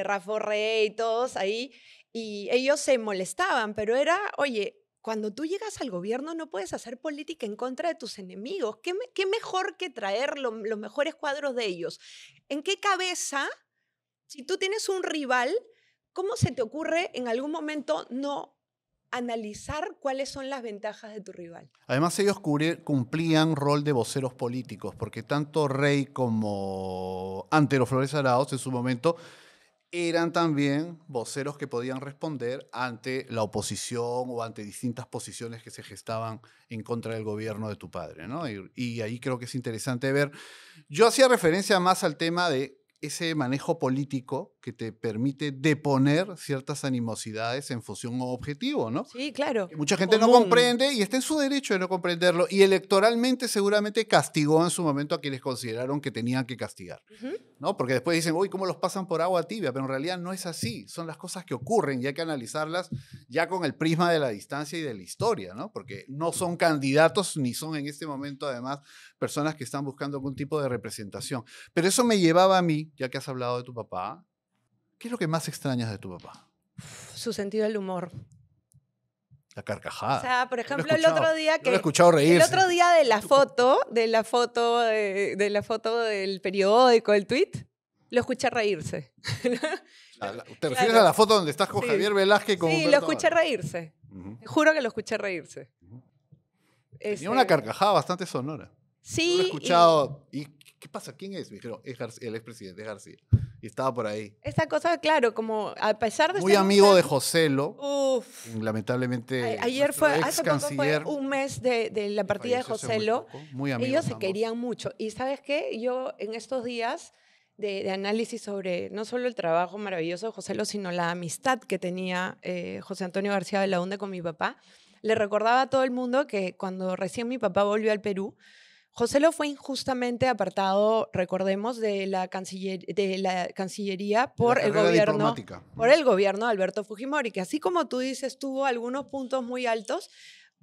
Rafa Rey, todos ahí. Y ellos se molestaban, pero era, oye, cuando tú llegas al gobierno no puedes hacer política en contra de tus enemigos. ¿Qué mejor que traer los mejores cuadros de ellos? ¿En qué cabeza, si tú tienes un rival, cómo se te ocurre en algún momento no analizar cuáles son las ventajas de tu rival? Además, ellos cumplían rol de voceros políticos, porque tanto Rey como Antero Flores Arauz en su momento eran también voceros que podían responder ante la oposición o ante distintas posiciones que se gestaban en contra del gobierno de tu padre, ¿no? Y ahí creo que es interesante ver. Yo hacía referencia más al tema de ese manejo político que te permite deponer ciertas animosidades en función a un objetivo, ¿no? Sí, claro. Que mucha gente no Común. comprende y está en su derecho de no comprenderlo. Y electoralmente seguramente castigó en su momento a quienes consideraron que tenían que castigar, Ujú. ¿no? Porque después dicen, uy, ¿cómo los pasan por agua tibia? Pero en realidad no es así. Son las cosas que ocurren y hay que analizarlas ya con el prisma de la distancia y de la historia, ¿no? Porque no son candidatos ni son en este momento, además, personas que están buscando algún tipo de representación. Pero eso me llevaba a mí, ya que has hablado de tu papá, ¿Qué es lo que más extrañas de tu papá? Su sentido del humor. La carcajada. O sea, por Yo lo he ejemplo, el otro día yo lo he escuchado el reírse. otro día de la foto del periódico, el tweet, lo escuché reírse. ¿Te refieres a la foto donde estás con Sí. Javier Velázquez? Con Sí, Humberto lo escuché Vargas? reírse. Ujú. Te juro que lo escuché reírse. Tenía una carcajada bastante sonora. Yo lo he Sí, escuchado. ¿Y qué pasa? ¿Quién es? Me dijeron, es el expresidente, es García. Y estaba por ahí. esa cosa, claro, como a pesar de Muy ser amigo de tan- Joselo. Uf. Lamentablemente. Ayer nuestro hace poco fue canciller, un mes de la que partida de falleció hace muy Joselo. poco. Muy amigos Ellos se ambos. querían mucho. Y ¿sabes qué? Yo en estos días de análisis sobre no solo el trabajo maravilloso de Joselo, sino la amistad que tenía José Antonio García Belaúnde con mi papá, le recordaba a todo el mundo que cuando recién mi papá volvió al Perú, Joselo fue injustamente apartado, recordemos, de la Cancillería De por la el carrera gobierno. diplomática. Por el gobierno de Alberto Fujimori, que así como tú dices, tuvo algunos puntos muy altos,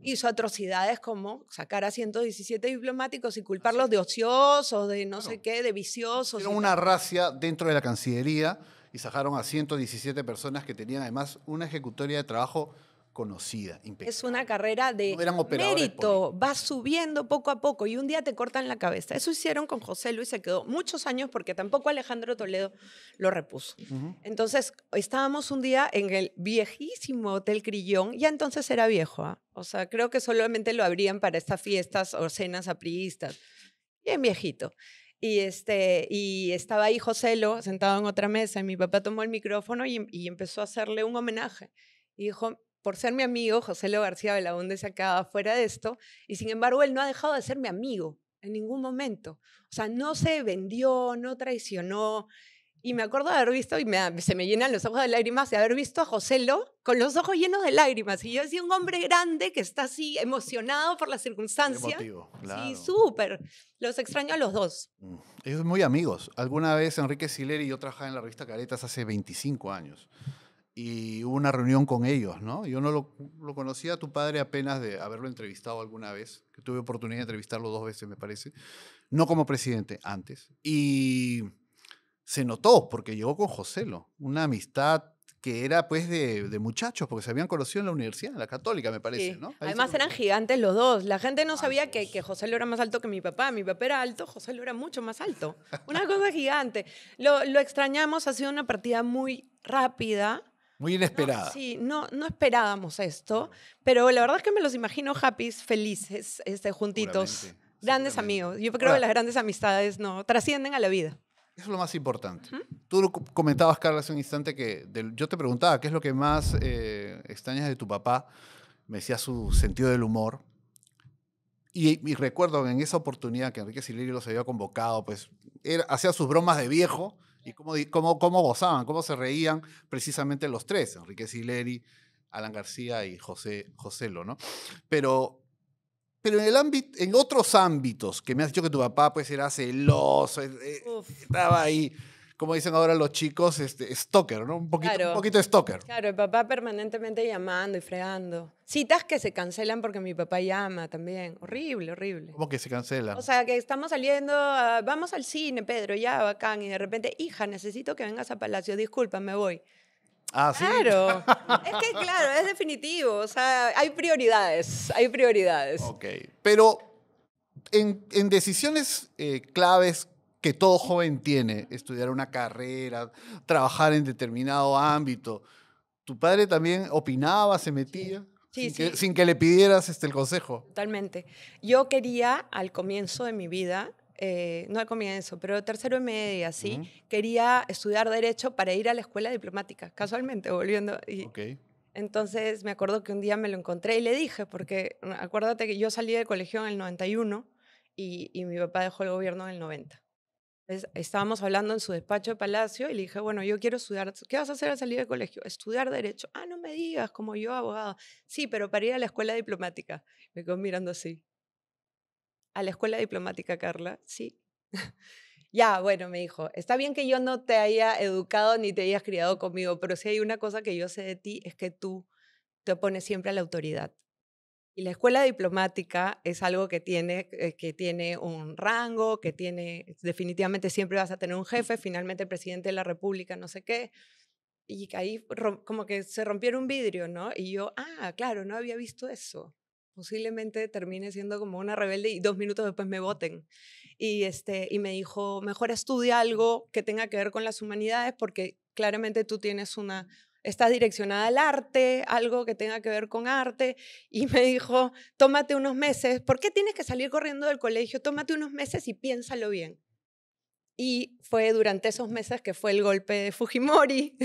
hizo atrocidades como sacar a 117 diplomáticos y culparlos de ociosos, de no sé qué, de viciosos. Hicieron y una tal. racia dentro de la Cancillería y sacaron a 117 personas que tenían además una ejecutoria de trabajo conocida, impecable. Es una carrera de No eran operadores mérito, vas subiendo poco a poco y un día te cortan la cabeza. Eso hicieron con José Luis, se quedó muchos años porque tampoco Alejandro Toledo lo repuso. Entonces, estábamos un día en el viejísimo Hotel Crillón, ya entonces era viejo, ¿ah? O sea, creo que solamente lo abrían para estas fiestas o cenas apristas. Bien viejito. Y estaba ahí Joselo sentado en otra mesa y mi papá tomó el micrófono y empezó a hacerle un homenaje. Y dijo, por ser mi amigo, Joselo García Belaúnde se acaba fuera de esto, y sin embargo él no ha dejado de ser mi amigo en ningún momento. O sea, no se vendió, no traicionó. Y me acuerdo de haber visto, se me llenan los ojos de lágrimas, de haber visto a Joselo con los ojos llenos de lágrimas. Y yo decía, un hombre grande que está así emocionado por la circunstancia. Emotivo, Sí, claro. súper. Los extraño a los dos. Ellos muy amigos. Alguna vez Enrique Sileri y yo trabajaba en la revista Caretas hace 25 años. Y hubo una reunión con ellos, ¿no? Yo no lo conocía a tu padre apenas de haberlo entrevistado alguna vez, que tuve oportunidad de entrevistarlo 2 veces, me parece. No como presidente, antes. Y se notó, porque llegó con Joselo, una amistad que era pues de muchachos, porque se habían conocido en la universidad, en la Católica, me parece, Sí. ¿no? Ahí se Además eran conocieron. gigantes los dos. La gente no sabía Altos. que José Lo era más alto que mi papá. Mi papá era alto, José Lo era mucho más alto. Una cosa gigante. Lo extrañamos, ha sido una partida muy rápida. Muy inesperada. Sí, no esperábamos esto, pero la verdad es que me los imagino happy, felices, juntitos, Seguramente, grandes seguramente. amigos. Yo creo Ahora, que las grandes amistades no trascienden a la vida. eso es lo más importante. Tú lo comentabas, Carla, hace un instante que yo te preguntaba qué es lo que más extrañas de tu papá. Me decía su sentido del humor. Y recuerdo en esa oportunidad que Enrique Sileri los había convocado, pues hacía sus bromas de viejo y cómo gozaban, cómo se reían precisamente los tres, Enrique Sileri, Alan García y Joselo, ¿no? Pero en otros ámbitos, que me has dicho que tu papá pues era celoso, Uf. estaba ahí, como dicen ahora los chicos, stalker, ¿no? Un Claro. poquito stalker. Claro, el papá permanentemente llamando y fregando. Citas que se cancelan porque mi papá llama también. Horrible, horrible. ¿Cómo que se cancela? O sea, que estamos saliendo, vamos al cine, Pedro, ya, bacán. Y de repente, hija, necesito que vengas a Palacio. Disculpa, me voy. Ah, sí. Claro. Es que, claro, es definitivo. O sea, hay prioridades, hay prioridades. Ok, pero en decisiones claves que todo joven tiene, estudiar una carrera, trabajar en determinado ámbito, ¿tu padre también opinaba, se metía? Sí, sin, sí. sin que le pidieras el consejo. Totalmente. Yo quería, al comienzo de mi vida, no al comienzo, pero tercero y media, sí, quería estudiar Derecho para ir a la escuela diplomática, casualmente, volviendo. Ok. Entonces me acuerdo que un día me lo encontré y le dije, porque acuérdate que yo salí del colegio en el 91 y mi papá dejó el gobierno en el 90. Entonces, estábamos hablando en su despacho de Palacio y le dije, bueno, yo quiero estudiar. ¿Qué vas a hacer al salir del colegio? Estudiar Derecho. Ah, no me digas, como yo, abogado. Sí, pero para ir a la escuela diplomática. Me quedo mirando así. ¿A la escuela diplomática, Carla? Sí. Ya, bueno, me dijo, está bien que yo no te haya educado ni te hayas criado conmigo, pero si hay una cosa que yo sé de ti es que tú te opones siempre a la autoridad. Y la escuela diplomática es algo que tiene un rango, definitivamente siempre vas a tener un jefe, finalmente el presidente de la República, no sé qué. y ahí como que se rompiera un vidrio, ¿no? Y yo, claro, no había visto eso. Posiblemente termine siendo como una rebelde y 2 minutos después me voten. Y me dijo, mejor estudia algo que tenga que ver con las humanidades porque claramente tú estás direccionada al arte, algo que tenga que ver con arte. Y me dijo, tómate unos meses. ¿Por qué tienes que salir corriendo del colegio? Tómate unos meses y piénsalo bien. Y fue durante esos meses que fue el golpe de Fujimori.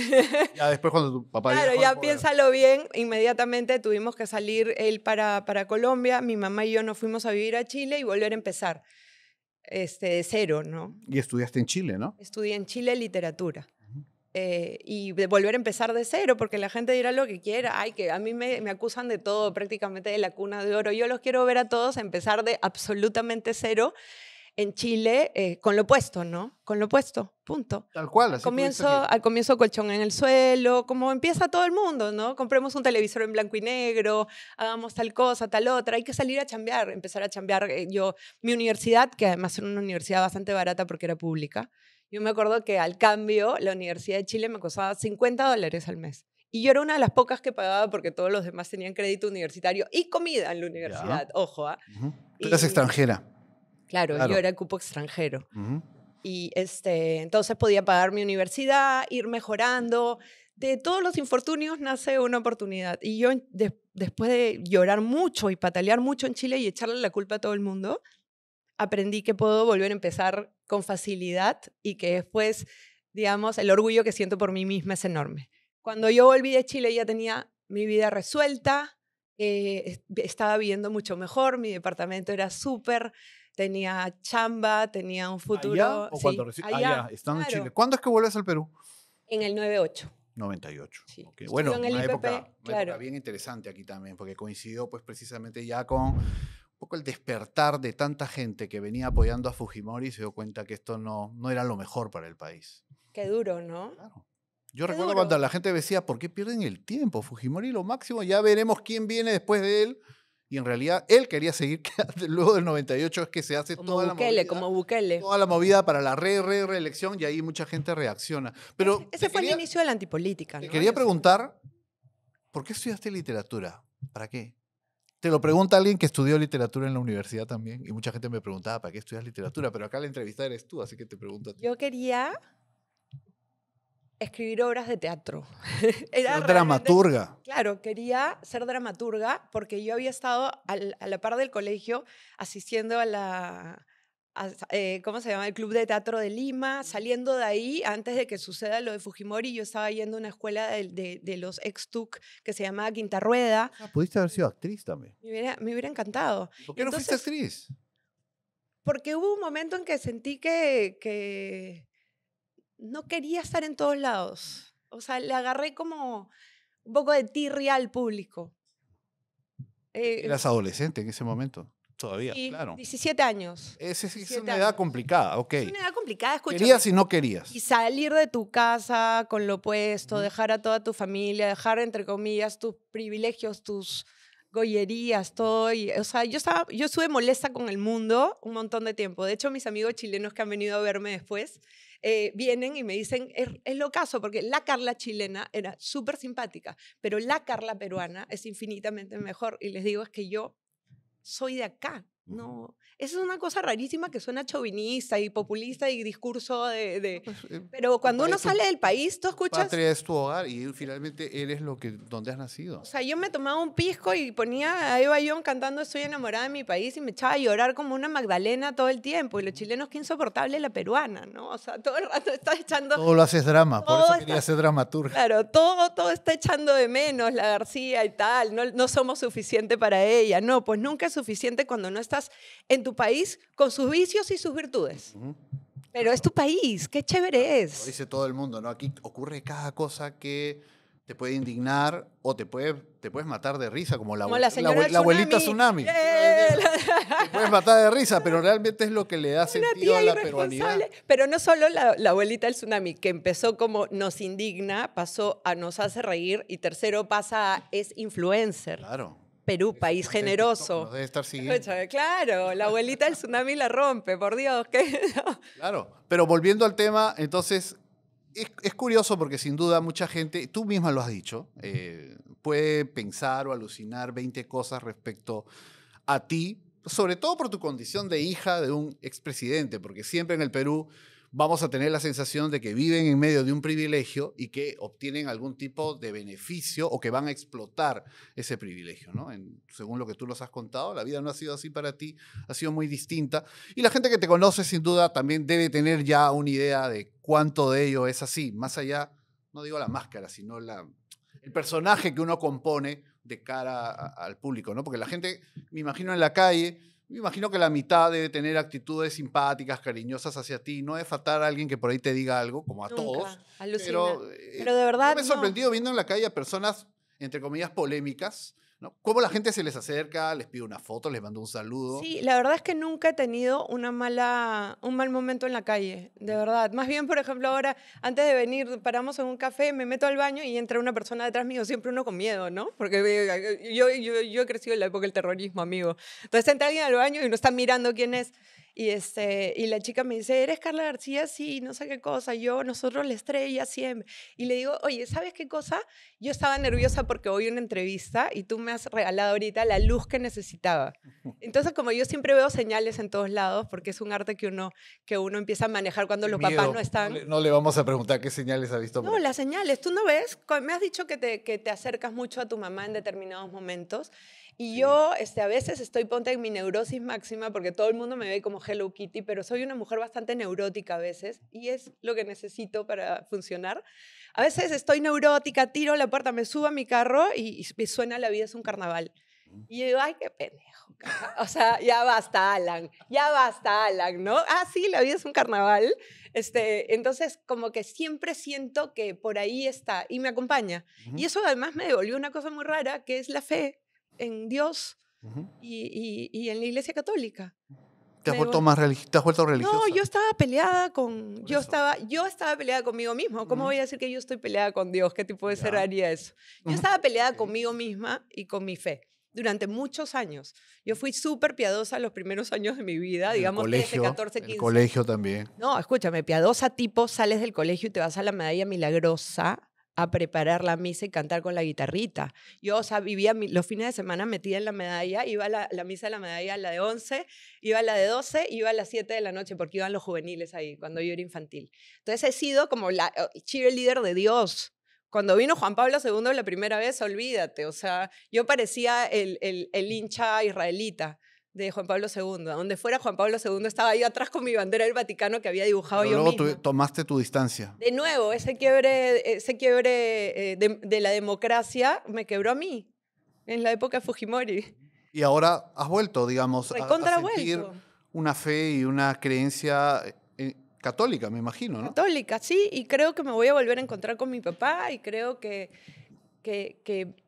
Ya después cuando tu papá Claro, llegó ya al poder. piénsalo bien. Inmediatamente tuvimos que salir él para Colombia. Mi mamá y yo nos fuimos a vivir a Chile y volver a empezar de cero, ¿no? Y estudiaste en Chile, ¿no? Estudié en Chile literatura. Y de volver a empezar de cero, porque la gente dirá lo que quiera. Ay, que a mí me acusan de todo, prácticamente de la cuna de oro. Yo los quiero ver a todos empezar de absolutamente cero en Chile con lo opuesto, ¿no? Con lo opuesto, punto. Tal cual. Así Al comienzo colchón en el suelo, como empieza todo el mundo, ¿no? Compremos un televisor en blanco y negro, hagamos tal cosa, tal otra. Hay que salir a chambear, empezar a chambear. Mi universidad, que además era una universidad bastante barata porque era pública, yo me acuerdo que al cambio la Universidad de Chile me costaba $50 al mes. Y yo era una de las pocas que pagaba porque todos los demás tenían crédito universitario y comida en la universidad, ojo. Tú eras extranjera. Claro, yo era cupo extranjero. Uh-huh. Y entonces podía pagar mi universidad, ir mejorando. De todos los infortunios nace una oportunidad. Y yo, después de llorar mucho y patalear mucho en Chile y echarle la culpa a todo el mundo, aprendí que puedo volver a empezar con facilidad y que después, digamos, el orgullo que siento por mí misma es enorme. Cuando yo volví de Chile ya tenía mi vida resuelta, estaba viviendo mucho mejor, mi departamento era súper, tenía chamba, tenía un futuro. ¿Allá o cuando allá, estando en Chile? ¿Cuándo es que vuelves al Perú? En el 98. 98. Sí. Okay. Bueno, en el una IPP, época bien interesante aquí también, porque coincidió pues precisamente ya con un poco el despertar de tanta gente que venía apoyando a Fujimori y se dio cuenta que esto no era lo mejor para el país. Qué duro, ¿no? Claro. Yo recuerdo cuando la gente decía, ¿por qué pierden el tiempo? Fujimori lo máximo, ya veremos quién viene después de él. Y en realidad él quería seguir, luego del 98 es que se hace toda la movida. Toda la movida para la reelección y ahí mucha gente reacciona. Pero ese fue el inicio de la antipolítica, ¿no? Te quería preguntar, ¿por qué estudiaste literatura? ¿Para qué? Te lo pregunta alguien que estudió literatura en la universidad también. Y mucha gente me preguntaba, ¿para qué estudias literatura? Pero acá la entrevista eres tú, así que te pregunto a ti. Yo quería escribir obras de teatro. Ser dramaturga. Claro, quería ser dramaturga porque yo había estado a la par del colegio asistiendo ¿cómo se llama? El Club de Teatro de Lima. Saliendo de ahí, antes de que suceda lo de Fujimori, yo estaba yendo a una escuela de los ex-TUC que se llamaba Quinta Rueda. Pudiste haber sido actriz también. Me hubiera encantado. ¿Por qué no fuiste actriz? Porque hubo un momento en que sentí que no quería estar en todos lados. O sea, le agarré como un poco de tirria al público. Eras adolescente en ese momento, todavía, sí, claro. 17 años. Es una edad complicada, ok. Es una edad complicada, escúchame. Querías y no querías. Y salir de tu casa con lo opuesto, dejar a toda tu familia, dejar, entre comillas, tus privilegios, tus gollerías, todo. O sea, yo estuve molesta con el mundo un montón de tiempo. De hecho, mis amigos chilenos que han venido a verme después vienen y me dicen, es lo caso, porque la Carla chilena era súper simpática, pero la Carla peruana es infinitamente mejor. Y les digo, es que yo soy de acá. No, esa es una cosa rarísima que suena chauvinista y populista y discurso pero cuando uno sale del país, tú escuchas... Patria es tu hogar y finalmente eres donde has nacido. O sea, yo me tomaba un pisco y ponía a Eva Young cantando Estoy enamorada de mi país y me echaba a llorar como una Magdalena todo el tiempo. Y los chilenos, qué insoportable la peruana, ¿no? O sea, todo el rato estás echando... Todo lo haces drama, por eso quería ser dramaturga. Claro, todo está echando de menos la García y tal. No somos suficiente para ella. No, pues nunca es suficiente cuando no estás en tu país con sus vicios y sus virtudes. Pero es tu país, qué chévere es. Lo dice todo el mundo, ¿no? Aquí ocurre cada cosa que te puede indignar o te puedes matar de risa, como la abuelita Tsunami. Te puedes matar de risa, pero realmente es lo que le da sentido a la peruanidad. Pero no solo la abuelita del Tsunami, que empezó como nos indigna, pasó a nos hace reír y tercero pasa a es influencer. Claro. Perú, país generoso. Nos debe estar siguiendo. Claro, la abuelita del Tsunami la rompe, por Dios. Claro, pero volviendo al tema, entonces Es curioso porque sin duda mucha gente, tú misma lo has dicho, puede pensar o alucinar 20 cosas respecto a ti, sobre todo por tu condición de hija de un expresidente, porque siempre en el Perú vamos a tener la sensación de que viven en medio de un privilegio y que obtienen algún tipo de beneficio o que van a explotar ese privilegio, ¿no? Según lo que tú nos has contado, la vida no ha sido así para ti, ha sido muy distinta. Y la gente que te conoce sin duda también debe tener ya una idea de cuánto de ello es así, más allá, no digo la máscara, sino el personaje que uno compone de cara al público, ¿no? Porque la gente, me imagino en la calle, me imagino que la mitad debe tener actitudes simpáticas, cariñosas hacia ti. No es faltar a alguien que por ahí te diga algo, como a todos. Nunca, alucina. Pero Pero de yo verdad, me he no. sorprendido viendo en la calle a personas, entre comillas, polémicas, ¿no? Cómo la gente se les acerca, les pide una foto, les manda un saludo. Sí, la verdad es que nunca he tenido un mal momento en la calle, de verdad. Más bien, por ejemplo, ahora, antes de venir, paramos en un café, me meto al baño y entra una persona detrás mío, siempre uno con miedo, ¿no? Porque yo he crecido en la época del terrorismo, amigo. Entonces entra alguien al baño y uno está mirando quién es. Y la chica me dice, ¿eres Carla García? Sí, no sé qué cosa. Nosotros la estrella siempre. Y le digo, oye, ¿sabes qué cosa? Yo estaba nerviosa porque hoy una entrevista y tú me has regalado ahorita la luz que necesitaba. Entonces, como yo siempre veo señales en todos lados, porque es un arte que uno empieza a manejar cuando Qué los papás miedo. no están. No le vamos a preguntar qué señales ha visto por No, acá. las señales, tú no ves, me has dicho que te acercas mucho a tu mamá en determinados momentos y Sí. yo a veces estoy ponte en mi neurosis máxima porque todo el mundo me ve como Hello Kitty, pero soy una mujer bastante neurótica a veces y es lo que necesito para funcionar. A veces estoy neurótica, tiro la puerta, me subo a mi carro y me suena La vida es un carnaval. Y yo digo, ay, qué pendejo. O sea, ya basta, Alan, ¿no? Ah, sí, la vida es un carnaval. Entonces, como que siempre siento que por ahí está y me acompaña. Y Ujú, eso además me devolvió una cosa muy rara, que es la fe en Dios ujú. y en la Iglesia Católica. ¿Te has Me vuelto devol- más te has vuelto no, religiosa? yo estaba peleada con, Por eso. yo estaba peleada conmigo mismo. ¿Cómo Ujú. voy a decir que yo estoy peleada con Dios? ¿Qué tipo de ser Ya. haría eso? Yo Ujú. estaba peleada Ok. conmigo misma y con mi fe durante muchos años. Yo fui súper piadosa los primeros años de mi vida, digamos 13, 14, El 15. colegio también. No, escúchame, piadosa tipo, sales del colegio y te vas a la Medalla Milagrosa a preparar la misa y cantar con la guitarrita. Yo, o sea, vivía los fines de semana metida en la medalla, iba a la misa de la medalla, la de 11, iba a la de 12, iba a las 7 de la noche, porque iban los juveniles ahí, cuando yo era infantil. Entonces he sido como la cheerleader de Dios. Cuando vino Juan Pablo II la primera vez, olvídate, o sea, yo parecía el hincha israelita de Juan Pablo II. Donde fuera Juan Pablo II estaba yo atrás con mi bandera del Vaticano que había dibujado Pero yo luego misma. tomaste tu distancia. De nuevo, ese quiebre de la democracia me quebró a mí en la época de Fujimori. Y ahora has vuelto, digamos, a Recontra sentir vuelto. una fe y una creencia católica, me imagino, ¿no? Católica, sí, y creo que me voy a volver a encontrar con mi papá y creo que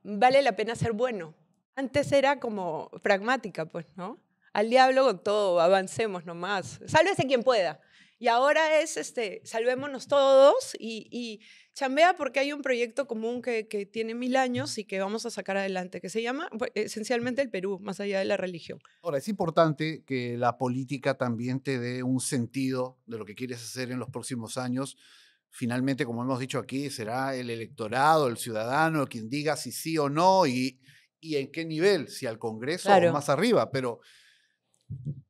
vale la pena ser bueno. Antes era como pragmática, pues, ¿no? Al diablo con todo, avancemos nomás. Sálvese quien pueda. Y ahora es, salvémonos todos y chambea porque hay un proyecto común que tiene 1000 años y que vamos a sacar adelante, que se llama pues, esencialmente el Perú, más allá de la religión. Ahora, es importante que la política también te dé un sentido de lo que quieres hacer en los próximos años. Finalmente, como hemos dicho aquí, será el electorado, el ciudadano, quien diga si sí o no y en qué nivel, si al Congreso o Claro. más arriba. Pero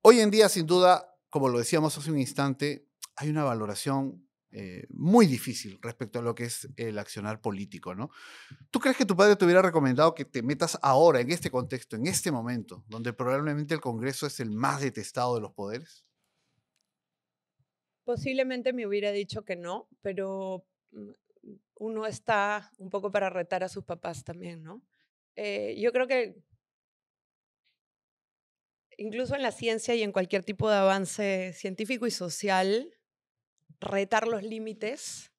hoy en día, sin duda, como lo decíamos hace un instante, hay una valoración muy difícil respecto a lo que es el accionar político, ¿no? ¿Tú crees que tu padre te hubiera recomendado que te metas ahora, en este contexto, en este momento, donde probablemente el Congreso es el más detestado de los poderes? Posiblemente me hubiera dicho que no, pero uno está un poco para retar a sus papás también, ¿no? Yo creo que incluso en la ciencia y en cualquier tipo de avance científico y social, retar los límites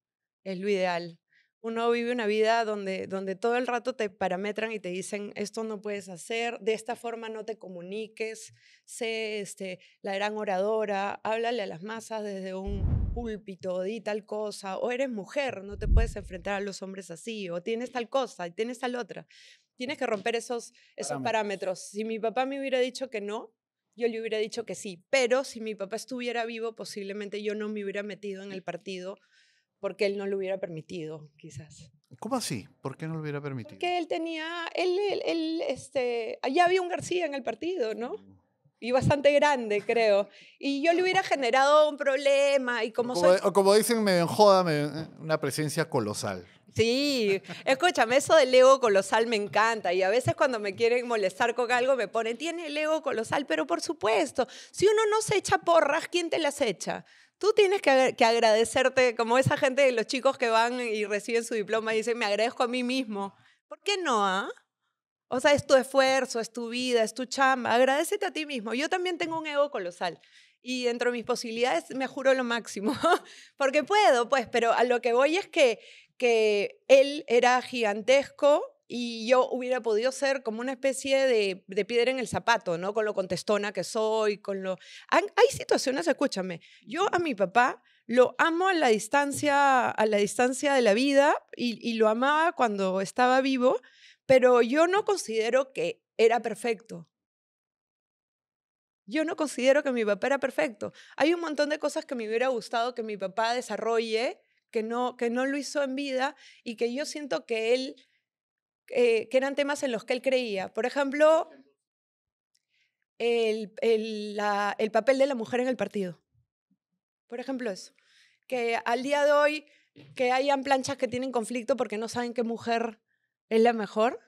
es lo ideal. Uno vive una vida donde todo el rato te parametran y te dicen, esto no puedes hacer, de esta forma no te comuniques, sé la gran oradora, háblale a las masas desde un púlpito, di tal cosa, o eres mujer, no te puedes enfrentar a los hombres así, o tienes tal cosa y tienes tal otra. Tienes que romper esos Parámetros. parámetros. Si mi papá me hubiera dicho que no, yo le hubiera dicho que sí, pero si mi papá estuviera vivo, posiblemente yo no me hubiera metido en el partido porque él no lo hubiera permitido, quizás. ¿Cómo así? ¿Por qué no lo hubiera permitido? Porque él tenía, ya había un García en el partido, ¿no? Y bastante grande, creo. Y yo le hubiera generado un problema y como soy... O como dicen, me ven joda, una presencia colosal. Sí, escúchame, eso del ego colosal me encanta y a veces cuando me quieren molestar con algo me ponen, tiene el ego colosal, pero por supuesto, si uno no se echa porras, ¿quién te las echa? Tú tienes que agradecerte, como esa gente de los chicos que van y reciben su diploma y dicen, me agradezco a mí mismo. ¿Por qué no, ah? O sea, es tu esfuerzo, es tu vida, es tu chamba. Agradécete a ti mismo. Yo también tengo un ego colosal y dentro de mis posibilidades me juro lo máximo, porque puedo, pues, pero a lo que voy es que él era gigantesco y yo hubiera podido ser como una especie de piedra en el zapato, ¿no? Con lo contestona que soy, con lo... Hay situaciones, escúchame, yo a mi papá lo amo a la distancia de la vida y lo amaba cuando estaba vivo, pero yo no considero que era perfecto. Yo no considero que mi papá era perfecto. Hay un montón de cosas que me hubiera gustado que mi papá desarrolle, que no lo hizo en vida y que yo siento que que eran temas en los que él creía. Por ejemplo, el papel de la mujer en el partido. Por ejemplo, eso. Que al día de hoy, que hayan planchas que tienen conflicto porque no saben qué mujer es la mejor,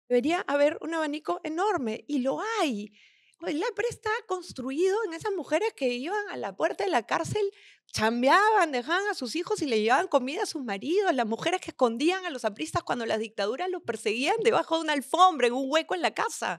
debería haber un abanico enorme y lo hay. El APRE está construido en esas mujeres que iban a la puerta de la cárcel, chambeaban, dejaban a sus hijos y le llevaban comida a sus maridos, las mujeres que escondían a los apristas cuando las dictaduras los perseguían debajo de una alfombra, en un hueco en la casa.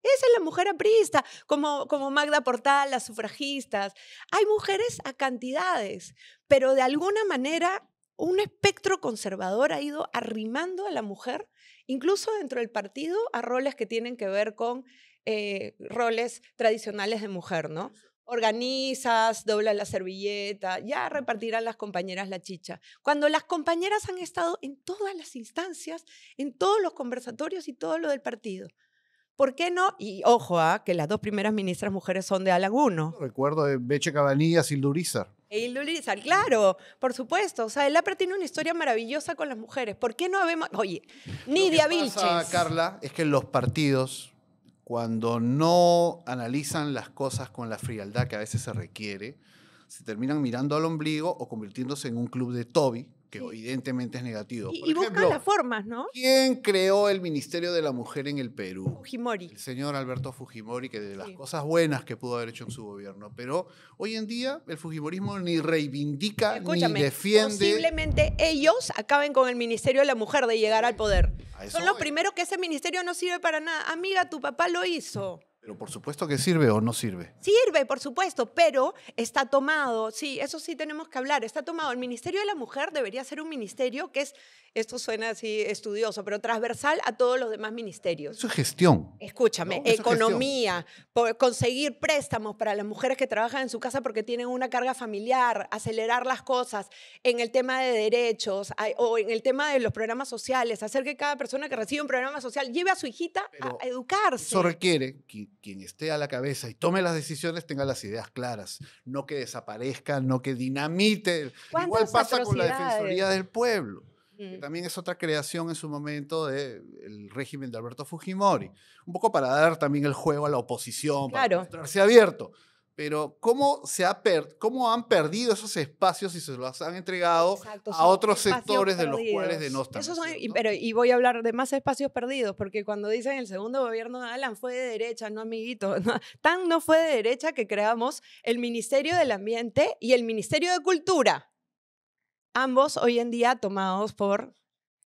Esa es la mujer aprista, como Magda Portal, las sufragistas. Hay mujeres a cantidades, pero de alguna manera un espectro conservador ha ido arrimando a la mujer, incluso dentro del partido, a roles que tienen que ver con roles tradicionales de mujer, ¿no? Organizas, doblas la servilleta, ya repartirán las compañeras la chicha. Cuando las compañeras han estado en todas las instancias, en todos los conversatorios y todo lo del partido. ¿Por qué no? Y ojo, que las dos primeras ministras mujeres son de Alan 1. Recuerdo de Beche Cabanillas y Lurízar. E Hilda Urizar, claro, por supuesto. O sea, el APRE tiene una historia maravillosa con las mujeres. ¿Por qué no habemos...? Oye, Nidia Vilches. Lo que pasa, Carla, es que los partidos, cuando no analizan las cosas con la frialdad que a veces se requiere, se terminan mirando al ombligo o convirtiéndose en un club de Toby, que Sí. evidentemente es negativo. Y buscan las formas, ¿no? ¿Quién creó el Ministerio de la Mujer en el Perú? Fujimori. El señor Alberto Fujimori, que de las Sí. cosas buenas que pudo haber hecho en su gobierno. Pero hoy en día el fujimorismo ni reivindica Escúchame, ni defiende. posiblemente ellos acaben con el Ministerio de la Mujer de llegar al poder. A eso Son los voy. primeros que ese ministerio no sirve para nada. Amiga, tu papá lo hizo. Pero por supuesto que sirve o no sirve. Sirve, por supuesto, pero está tomado. Sí, eso sí tenemos que hablar. Está tomado. El Ministerio de la Mujer debería ser un ministerio que es, esto suena así estudioso, pero transversal a todos los demás ministerios. Eso es gestión. Escúchame, No, eso es economía, conseguir préstamos para las mujeres que trabajan en su casa porque tienen una carga familiar, acelerar las cosas en el tema de derechos o en el tema de los programas sociales, hacer que cada persona que recibe un programa social lleve a su hijita Pero a educarse. Eso requiere que quien esté a la cabeza y tome las decisiones tenga las ideas claras, no que desaparezca, no que dinamite. Igual ¿Cuántas pasa con la atrocidades? Defensoría del Pueblo, que Mm. también es otra creación en su momento del régimen de Alberto Fujimori. Un poco para dar también el juego a la oposición, para Claro. mostrarse abierto. Pero ¿cómo han perdido esos espacios y se los han entregado Exacto, a son otros espacios sectores de los perdidos. cuales denostan? Esos ¿no son, es y, cierto? pero, y voy a hablar de más espacios perdidos, porque cuando dicen el segundo gobierno de Alan fue de derecha, no amiguito, tan no fue de derecha que creamos el Ministerio del Ambiente y el Ministerio de Cultura. Ambos hoy en día tomados por,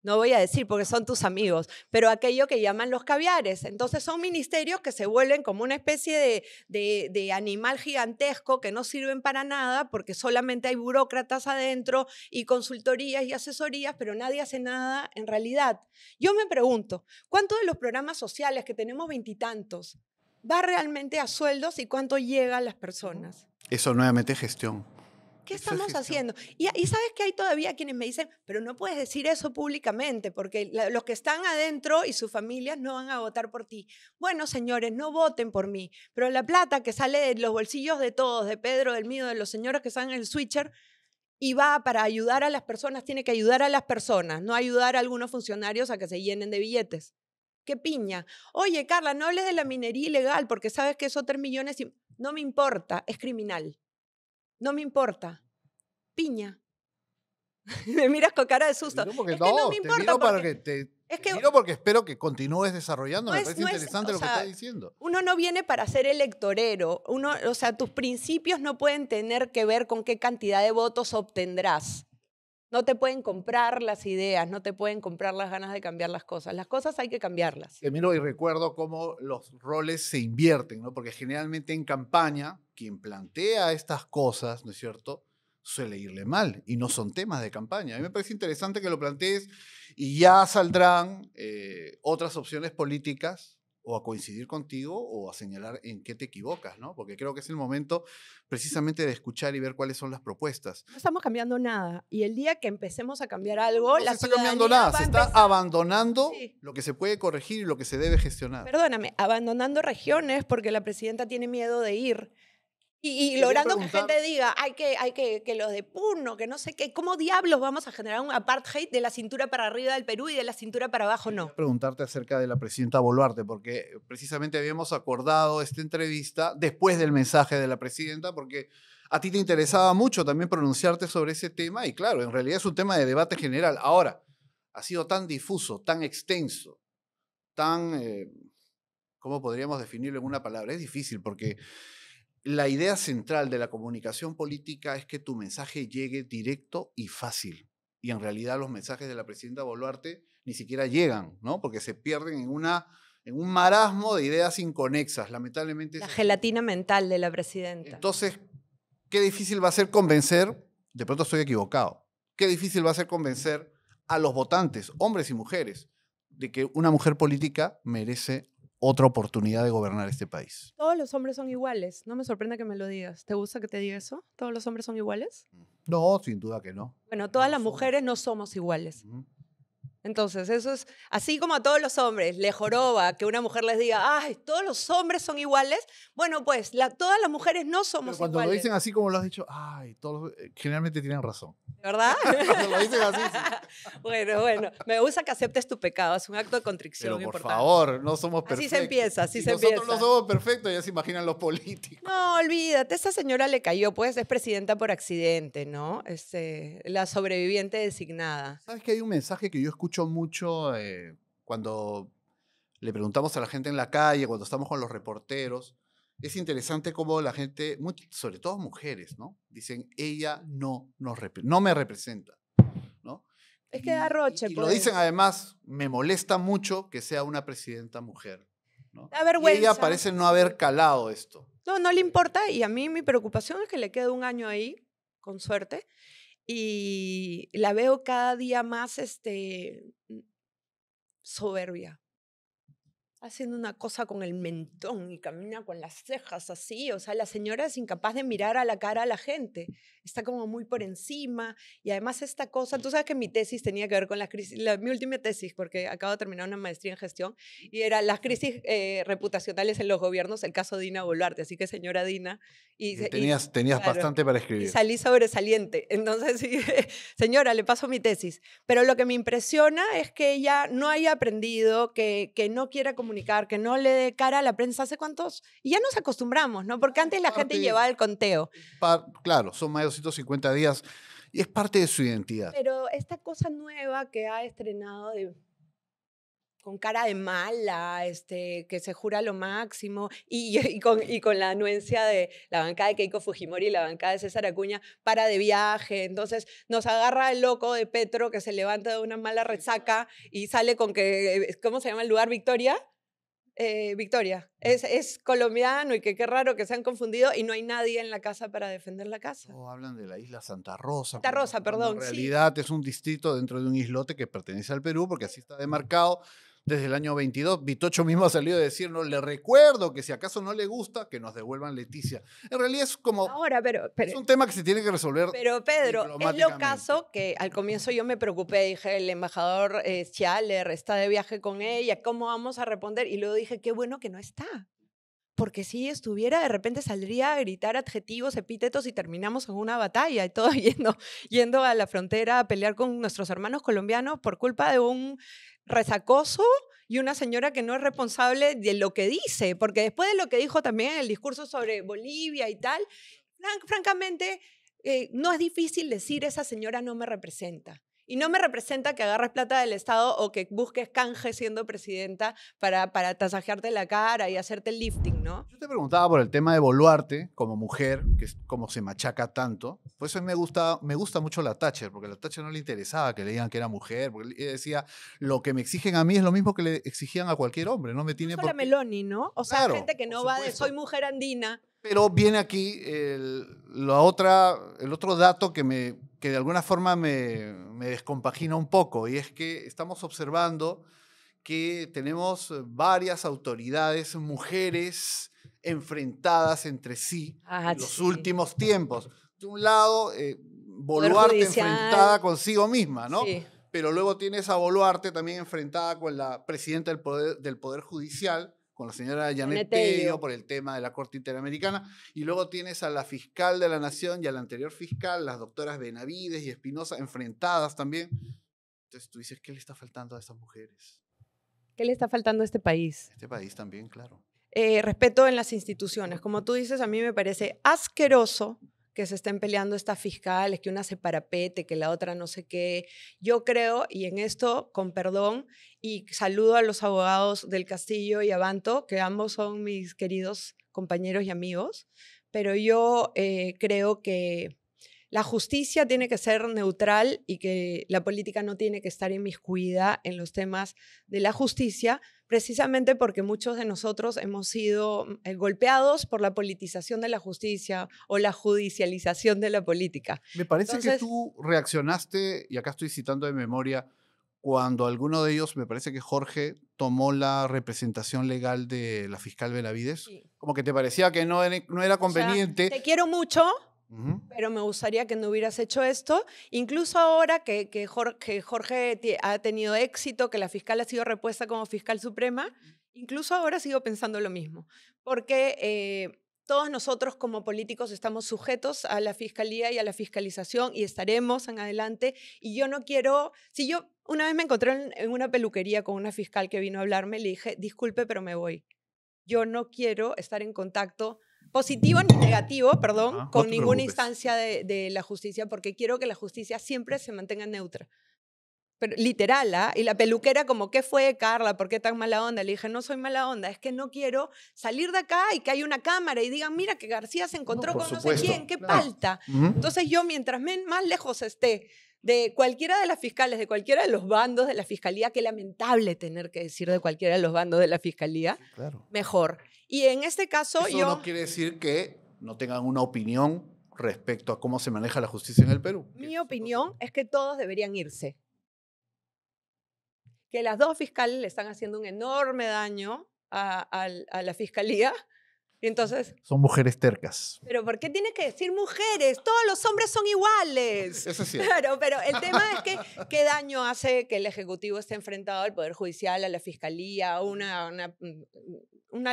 no voy a decir porque son tus amigos, pero aquello que llaman los caviares. Entonces son ministerios que se vuelven como una especie de animal gigantesco que no sirven para nada porque solamente hay burócratas adentro y consultorías y asesorías, pero nadie hace nada en realidad. Yo me pregunto, ¿cuántos de los programas sociales que tenemos veintitantos va realmente a sueldos y cuánto llega a las personas? Eso nuevamente es gestión. ¿Qué Eso es estamos gestión. haciendo? Y sabes que hay todavía quienes me dicen, pero no puedes decir eso públicamente porque los que están adentro y sus familias no van a votar por ti. Bueno, señores, no voten por mí, pero la plata que sale de los bolsillos de todos, de Pedro, del mío, de los señores que están en el switcher, y va para ayudar a las personas, tiene que ayudar a las personas, no ayudar a algunos funcionarios a que se llenen de billetes. ¡Qué piña! Oye, Carla, no hables de la minería ilegal porque sabes que esos 3 millones... No me importa, es criminal. No me importa. Piña. Me miras con cara de susto. Porque Es que no me te importa miro porque... te miro porque espero que continúes desarrollando. No Me es, parece no es, interesante o lo que sea, estás diciendo. uno no viene para ser electorero. O sea, tus principios no pueden tener que ver con qué cantidad de votos obtendrás. No te pueden comprar las ideas, no te pueden comprar las ganas de cambiar las cosas. Las cosas hay que cambiarlas. Te miro y recuerdo cómo los roles se invierten, ¿no? Porque generalmente en campaña, quien plantea estas cosas, ¿no es cierto?, suele irle mal y no son temas de campaña. A mí me parece interesante que lo plantees y ya saldrán otras opciones políticas o a coincidir contigo o a señalar en qué te equivocas, ¿no? Porque creo que es el momento precisamente de escuchar y ver cuáles son las propuestas. No estamos cambiando nada. Y el día que empecemos a cambiar algo, No la se está cambiando ciudadanía nada, va se a está empezar... abandonando Sí. lo que se puede corregir y lo que se debe gestionar. Perdóname, abandonando regiones porque la presidenta tiene miedo de ir. Y Quería logrando que preguntar- gente diga, hay que los de Puno, que no sé qué, ¿cómo diablos vamos a generar un apartheid de la cintura para arriba del Perú y de la cintura para abajo no? Quería preguntarte acerca de la presidenta Boluarte, porque precisamente habíamos acordado esta entrevista después del mensaje de la presidenta, porque a ti te interesaba mucho también pronunciarte sobre ese tema, y claro, en realidad es un tema de debate general. Ahora, ha sido tan difuso, tan extenso, tan, ¿cómo podríamos definirlo en una palabra? Es difícil, porque la idea central de la comunicación política es que tu mensaje llegue directo y fácil. Y en realidad los mensajes de la presidenta Boluarte ni siquiera llegan, ¿no? Porque se pierden en un marasmo de ideas inconexas. Lamentablemente La es así. gelatina mental de la presidenta. Entonces, qué difícil va a ser convencer, de pronto estoy equivocado, qué difícil va a ser convencer a los votantes, hombres y mujeres, de que una mujer política merece otra oportunidad de gobernar este país. Todos los hombres son iguales. No me sorprende que me lo digas. ¿Te gusta que te diga eso? ¿Todos los hombres son iguales? No, sin duda que no. Bueno, todas No las somos. mujeres no somos iguales. Ujú. Entonces, eso es así como a todos los hombres le joroba que una mujer les diga, ay, todos los hombres son iguales. Bueno, pues todas las mujeres no Pero somos cuando lo iguales. dicen así como lo has dicho, ay, generalmente tienen razón. ¿Verdad? Cuando lo dicen así, sí. Bueno, me gusta que aceptes tu pecado, es un acto de contrición Pero por importante. favor, no somos Así perfectos. se empieza, así Si se nosotros empieza. no somos perfectos, ya se imaginan los políticos. No, olvídate, esta señora le cayó, pues es presidenta por accidente, ¿no? La sobreviviente designada. ¿Sabes que hay un mensaje que yo escucho mucho cuando le preguntamos a la gente en la calle, cuando estamos con los reporteros? Es interesante cómo la gente, sobre todo mujeres, ¿no? Dicen, ella no me representa, ¿no? Es que da roche, y lo pues. dicen además, me molesta mucho que sea una presidenta mujer, ¿no? Da vergüenza. Y ella parece no haber calado esto. No le importa y a mí mi preocupación es que le quede un año ahí, con suerte, y la veo cada día más soberbia. Haciendo una cosa con el mentón y camina con las cejas así. O sea, la señora es incapaz de mirar a la cara a la gente. Está como muy por encima. Y además esta cosa, tú sabes que mi tesis tenía que ver con las crisis, mi última tesis, porque acabo de terminar una maestría en gestión, y era las crisis reputacionales en los gobiernos, el caso Dina Boluarte. Así que señora Dina. Tenías claro, bastante para y escribir. salí sobresaliente. Entonces, sí, señora, le paso mi tesis. Pero lo que me impresiona es que ella no haya aprendido, que no quiera comunicar, que no le dé cara a la prensa. ¿Hace cuántos? Y ya nos acostumbramos, ¿no? Porque antes la gente llevaba el conteo. Claro, son más de 250 días y es parte de su identidad. Pero esta cosa nueva que ha estrenado con cara de mala, que se jura lo máximo, y con la anuencia de la bancada de Keiko Fujimori y la bancada de César Acuña para de viaje. Entonces nos agarra el loco de Petro que se levanta de una mala resaca y sale con que, ¿cómo se llama el lugar? ¿Victoria? Victoria. Es colombiano y que qué raro que se han confundido y no hay nadie en la casa para defender la casa. Hablan de la isla Santa Rosa. Santa Rosa, perdón. En realidad es un distrito dentro de un islote que pertenece al Perú, porque así está demarcado desde el año 22. Vitocho mismo ha salido a decir, no, le recuerdo que si acaso no le gusta, que nos devuelvan Leticia. En realidad es como... Ahora, es un tema que se tiene que resolver. Pero Pedro, es lo diplomáticamente. caso que al comienzo yo me preocupé, dije, el embajador Schaller está de viaje con ella, ¿cómo vamos a responder? Y luego dije, qué bueno que no está. porque si estuviera, de repente saldría a gritar adjetivos, epítetos y terminamos en una batalla y todo yendo a la frontera a pelear con nuestros hermanos colombianos por culpa de un resacoso y una señora que no es responsable de lo que dice, porque después de lo que dijo también en el discurso sobre Bolivia y tal, francamente, no es difícil decir esa señora no me representa. Y no me representa que agarres plata del Estado o que busques canje siendo presidenta para tasajearte la cara y hacerte el lifting, ¿no? Yo te preguntaba por el tema de Boluarte como mujer, que es como se machaca tanto. Por eso me gusta mucho la Thatcher, porque a la Thatcher no le interesaba que le digan que era mujer, porque ella decía, lo que me exigen a mí es lo mismo que le exigían a cualquier hombre, no me tiene Incluso por la qué. Meloni, ¿no? O sea, Claro, gente que por no va de supuesto. soy mujer andina. Pero viene aquí el otro dato que de alguna forma me descompagina un poco, y es que estamos observando que tenemos varias autoridades mujeres enfrentadas entre sí en los Sí. últimos tiempos. De un lado, Poder Boluarte judicial. enfrentada consigo misma, ¿no? Sí. Pero luego tienes a Boluarte también enfrentada con la presidenta del Poder Judicial, con la señora Janet Janet Tello, Tello. por el tema de la Corte Interamericana, y luego tienes a la fiscal de la Nación y a la anterior fiscal, las doctoras Benavides y Espinosa, enfrentadas también. Entonces tú dices, ¿qué le está faltando a estas mujeres? ¿Qué le está faltando a este país? Este país también, claro. Respeto en las instituciones. Como tú dices, a mí me parece asqueroso que se estén peleando estas fiscales, que una se parapete, que la otra no sé qué. Yo creo, y en esto, con perdón, y saludo a los abogados del Castillo y Abanto, que ambos son mis queridos compañeros y amigos, pero yo creo que la justicia tiene que ser neutral y que la política no tiene que estar inmiscuida en los temas de la justicia, precisamente porque muchos de nosotros hemos sido golpeados por la politización de la justicia o la judicialización de la política. Me parece que Entonces, tú reaccionaste, y acá estoy citando de memoria, cuando alguno de ellos, me parece que Jorge, tomó la representación legal de la fiscal Benavides. sí. Como que te parecía que no era O sea, conveniente. te quiero mucho, Ujú. pero me gustaría que no hubieras hecho esto. Incluso ahora que Jorge ha tenido éxito, que la fiscal ha sido repuesta como fiscal suprema, incluso ahora sigo pensando lo mismo, porque todos nosotros como políticos estamos sujetos a la fiscalía y a la fiscalización y estaremos en adelante. Y yo no quiero, si yo una vez me encontré en una peluquería con una fiscal que vino a hablarme, le dije, disculpe, pero me voy. Yo no quiero estar en contacto positivo ni negativo, perdón, Ajá, no con te ninguna preocupes. instancia de la justicia, porque quiero que la justicia siempre se mantenga neutra. Pero literal, ¿ah? Y la peluquera como, ¿qué fue, Carla? ¿Por qué tan mala onda? Le dije, no soy mala onda, es que no quiero salir de acá y que haya una cámara y digan, mira que García se encontró por con no sé supuesto, quién, qué claro. falta. Ujú. Entonces yo, mientras más lejos esté de cualquiera de las fiscales, de cualquiera de los bandos de la fiscalía, qué lamentable tener que decir de cualquiera de los bandos de la fiscalía, Sí, claro. mejor. Y en este caso Eso yo... no quiere decir que no tengan una opinión respecto a cómo se maneja la justicia en el Perú. Mi opinión es que todos deberían irse. Que las dos fiscales le están haciendo un enorme daño a la fiscalía. Y entonces, Son mujeres tercas. ¿pero por qué tienes que decir mujeres? Todos los hombres son iguales. Eso es cierto. Claro, pero el tema es que qué daño hace que el Ejecutivo esté enfrentado al Poder Judicial, a la Fiscalía, una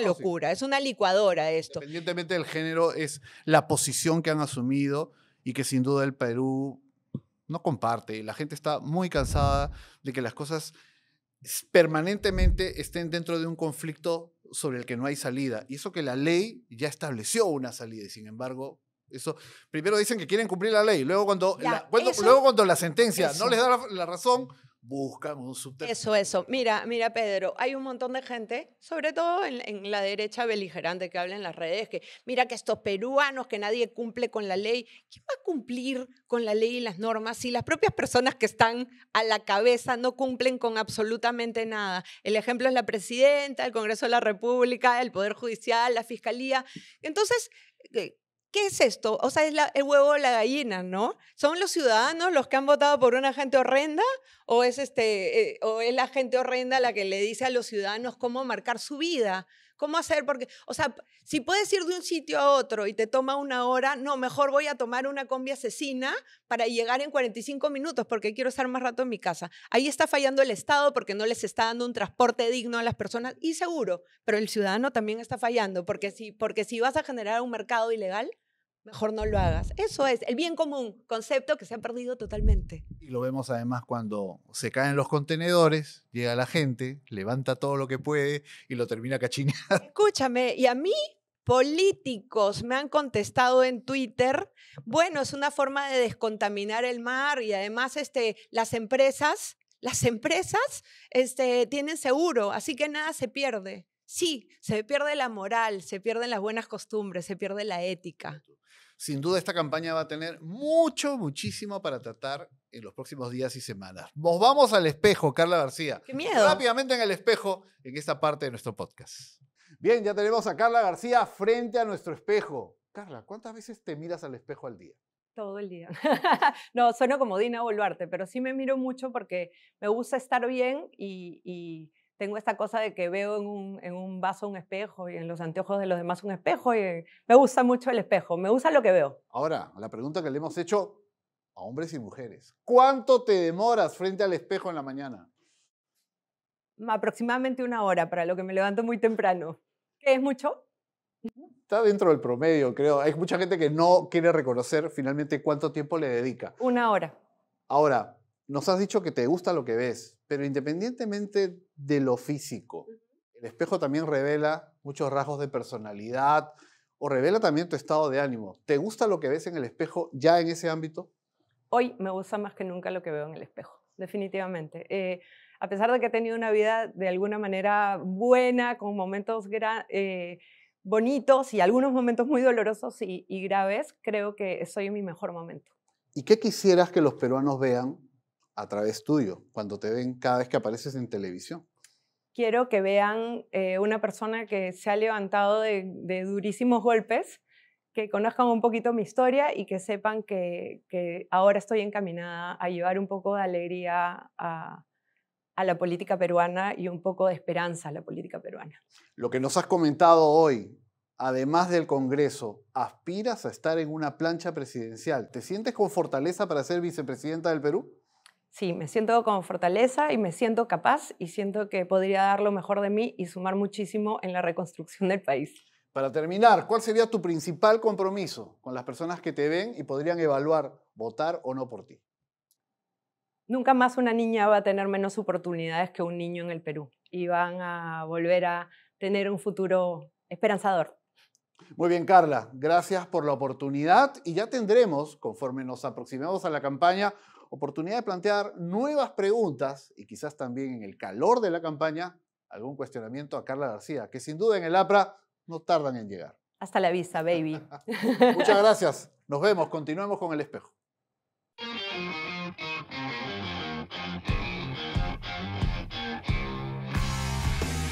locura. Es una licuadora esto. Independientemente del género, es la posición que han asumido y que sin duda el Perú no comparte. La gente está muy cansada de que las cosas permanentemente estén dentro de un conflicto sobre el que no hay salida. Y eso que la ley ya estableció una salida, y sin embargo, eso primero dicen que quieren cumplir la ley, luego cuando, Ya, luego cuando la sentencia eso. no les da la razón, buscan un subterfugio. Eso. Mira, Pedro, hay un montón de gente, sobre todo en la derecha beligerante que habla en las redes, que mira que estos peruanos, que nadie cumple con la ley. ¿Quién va a cumplir con la ley y las normas si las propias personas que están a la cabeza no cumplen con absolutamente nada? El ejemplo es la presidenta, el Congreso de la República, el Poder Judicial, la Fiscalía. Entonces, ¿qué es esto? O sea, es el huevo o la gallina, ¿no? ¿Son los ciudadanos los que han votado por una gente horrenda? ¿O es la gente horrenda la que le dice a los ciudadanos cómo marcar su vida? ¿Cómo hacer? Porque, o sea, si puedes ir de un sitio a otro y te toma 1 hora, no, mejor voy a tomar una combi asesina para llegar en 45 minutos porque quiero estar más rato en mi casa. Ahí está fallando el Estado porque no les está dando un transporte digno a las personas y seguro, pero el ciudadano también está fallando porque si vas a generar un mercado ilegal, mejor no lo hagas. Eso es el bien común, concepto que se ha perdido totalmente. Y lo vemos además cuando se caen los contenedores, llega la gente, levanta todo lo que puede y lo termina cachineando. Escúchame, y a mí políticos me han contestado en Twitter, bueno, es una forma de descontaminar el mar y además las empresas tienen seguro, así que nada se pierde. Sí, se pierde la moral, se pierden las buenas costumbres, se pierde la ética. Sin duda esta campaña va a tener muchísimo para tratar en los próximos días y semanas. Nos vamos al espejo, Carla García. ¡Qué miedo! Rápidamente en el espejo, en esta parte de nuestro podcast. Bien, ya tenemos a Carla García frente a nuestro espejo. Carla, ¿cuántas veces te miras al espejo al día? Todo el día. No, sueno como Dina Boluarte, pero sí me miro mucho porque me gusta estar bien y tengo esta cosa de que veo en un vaso un espejo y en los anteojos de los demás un espejo y me gusta mucho el espejo, me gusta lo que veo. Ahora, la pregunta que le hemos hecho a hombres y mujeres. ¿Cuánto te demoras frente al espejo en la mañana? Aproximadamente 1 hora, para lo que me levanto muy temprano. ¿Qué es mucho? Está dentro del promedio, creo. Hay mucha gente que no quiere reconocer finalmente cuánto tiempo le dedica. 1 hora. Ahora, nos has dicho que te gusta lo que ves, pero independientemente de lo físico, el espejo también revela muchos rasgos de personalidad o revela también tu estado de ánimo. ¿Te gusta lo que ves en el espejo ya en ese ámbito? Hoy me gusta más que nunca lo que veo en el espejo, definitivamente. A pesar de que he tenido una vida de alguna manera buena, con momentos bonitos y algunos momentos muy dolorosos y graves, creo que estoy en mi mejor momento. ¿Y qué quisieras que los peruanos vean a través tuyo, cuando te ven cada vez que apareces en televisión? Quiero que vean una persona que se ha levantado de durísimos golpes, que conozcan un poquito mi historia y que sepan que ahora estoy encaminada a llevar un poco de alegría a la política peruana y un poco de esperanza a la política peruana. Lo que nos has comentado hoy, además del Congreso, ¿aspiras a estar en una plancha presidencial? ¿Te sientes con fortaleza para ser vicepresidenta del Perú? Sí, me siento con fortaleza y me siento capaz y siento que podría dar lo mejor de mí y sumar muchísimo en la reconstrucción del país. Para terminar, ¿cuál sería tu principal compromiso con las personas que te ven y podrían evaluar votar o no por ti? Nunca más una niña va a tener menos oportunidades que un niño en el Perú y van a volver a tener un futuro esperanzador. Muy bien, Carla, gracias por la oportunidad y ya tendremos, conforme nos aproximemos a la campaña, oportunidad de plantear nuevas preguntas y quizás también en el calor de la campaña algún cuestionamiento a Carla García, que sin duda en el APRA no tardan en llegar. Hasta la vista, baby. Muchas gracias. Nos vemos. Continuemos con el espejo.